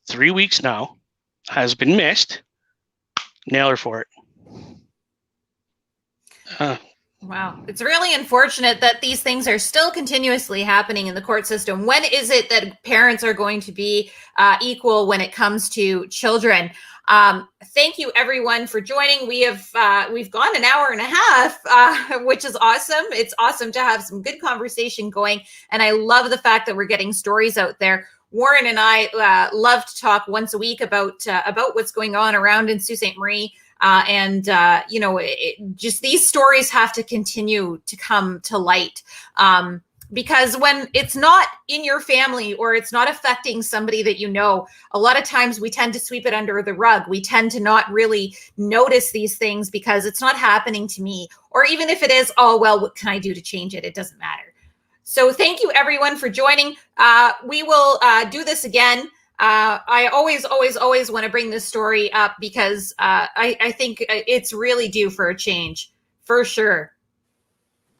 3 weeks now has been missed. Nail her for it. Wow. It's really unfortunate that these things are still continuously happening in the court system. When is it that parents are going to be equal when it comes to children? Thank you everyone for joining. We've gone an hour and a half, which is awesome. It's awesome to have some good conversation going. And I love the fact that we're getting stories out there. Warren and I love to talk once a week about what's going on around in Sault Ste. Marie. Just these stories have to continue to come to light. Because when it's not in your family or it's not affecting somebody that you know, a lot of times we tend to sweep it under the rug. We tend to not really notice these things because it's not happening to me. Or even if it is, oh, well, what can I do to change it? It doesn't matter. So thank you everyone for joining. We will do this again. I always want to bring this story up because I think it's really due for a change, for sure.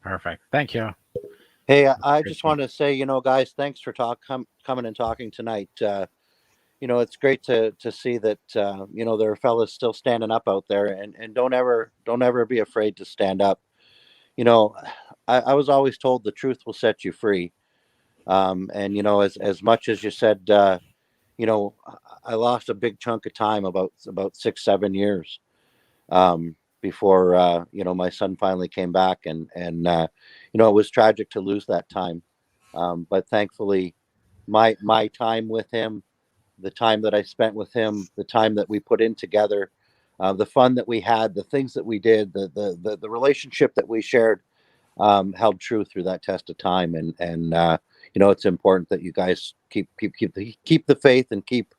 Perfect. Thank you. Hey, I just want to say, guys, thanks for coming and talking tonight. It's great to see that there are fellas still standing up out there, and don't ever be afraid to stand up. I was always told the truth will set you free. As much as you said, I lost a big chunk of time, about 6-7 years, before my son finally came back, and it was tragic to lose that time, but thankfully my time with him, the time that I spent with him, the time that we put in together, the fun that we had, the things that we did, the relationship that we shared, held true through that test of time, and it's important that you guys keep the faith and keep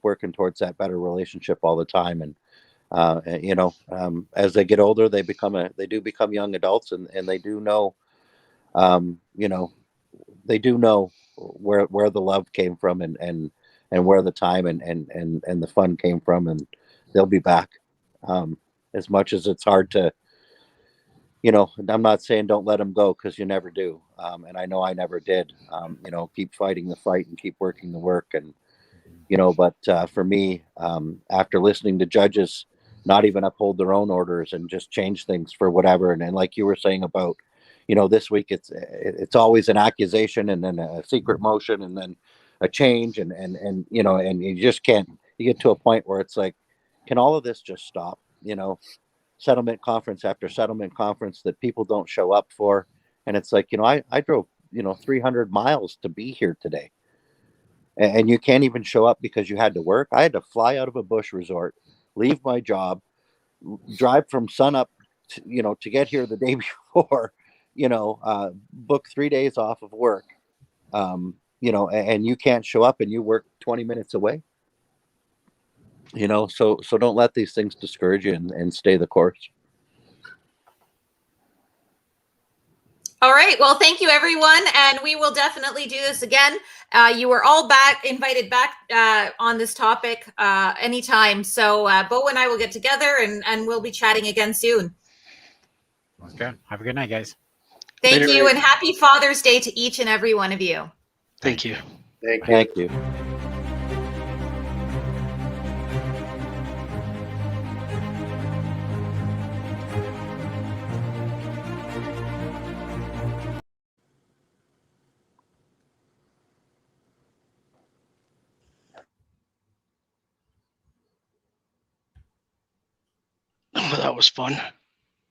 working towards that better relationship all the time. And as they get older, they do become young adults, and they do know, where the love came from, and where the time and the fun came from, and they'll be back. As much as it's hard to, I'm not saying don't let them go, because you never do. And I know I never did. Keep fighting the fight and keep working the work. And, but for me, after listening to judges not even uphold their own orders and just change things for whatever. And like you were saying about, this week it's always an accusation, and then a secret motion, and then a change, and you just can't. You get to a point where it's like, can all of this just stop? Settlement conference after settlement conference that people don't show up for, and it's like, I drove 300 miles to be here today, and you can't even show up because you had to work. I had to fly out of a bush resort, leave my job, drive from sunup to get here the day before, book 3 days off of work, and you can't show up, and you work 20 minutes away. So don't let these things discourage you, and stay the course. All right. Well, thank you, everyone. And we will definitely do this again. You are all invited back on this topic anytime. So Bo and I will get together, and we'll be chatting again soon. Okay. Have a good night, guys. Thank Later. you. And happy Father's Day to each and every one of you. Thank you. Thank you. Oh, that was fun.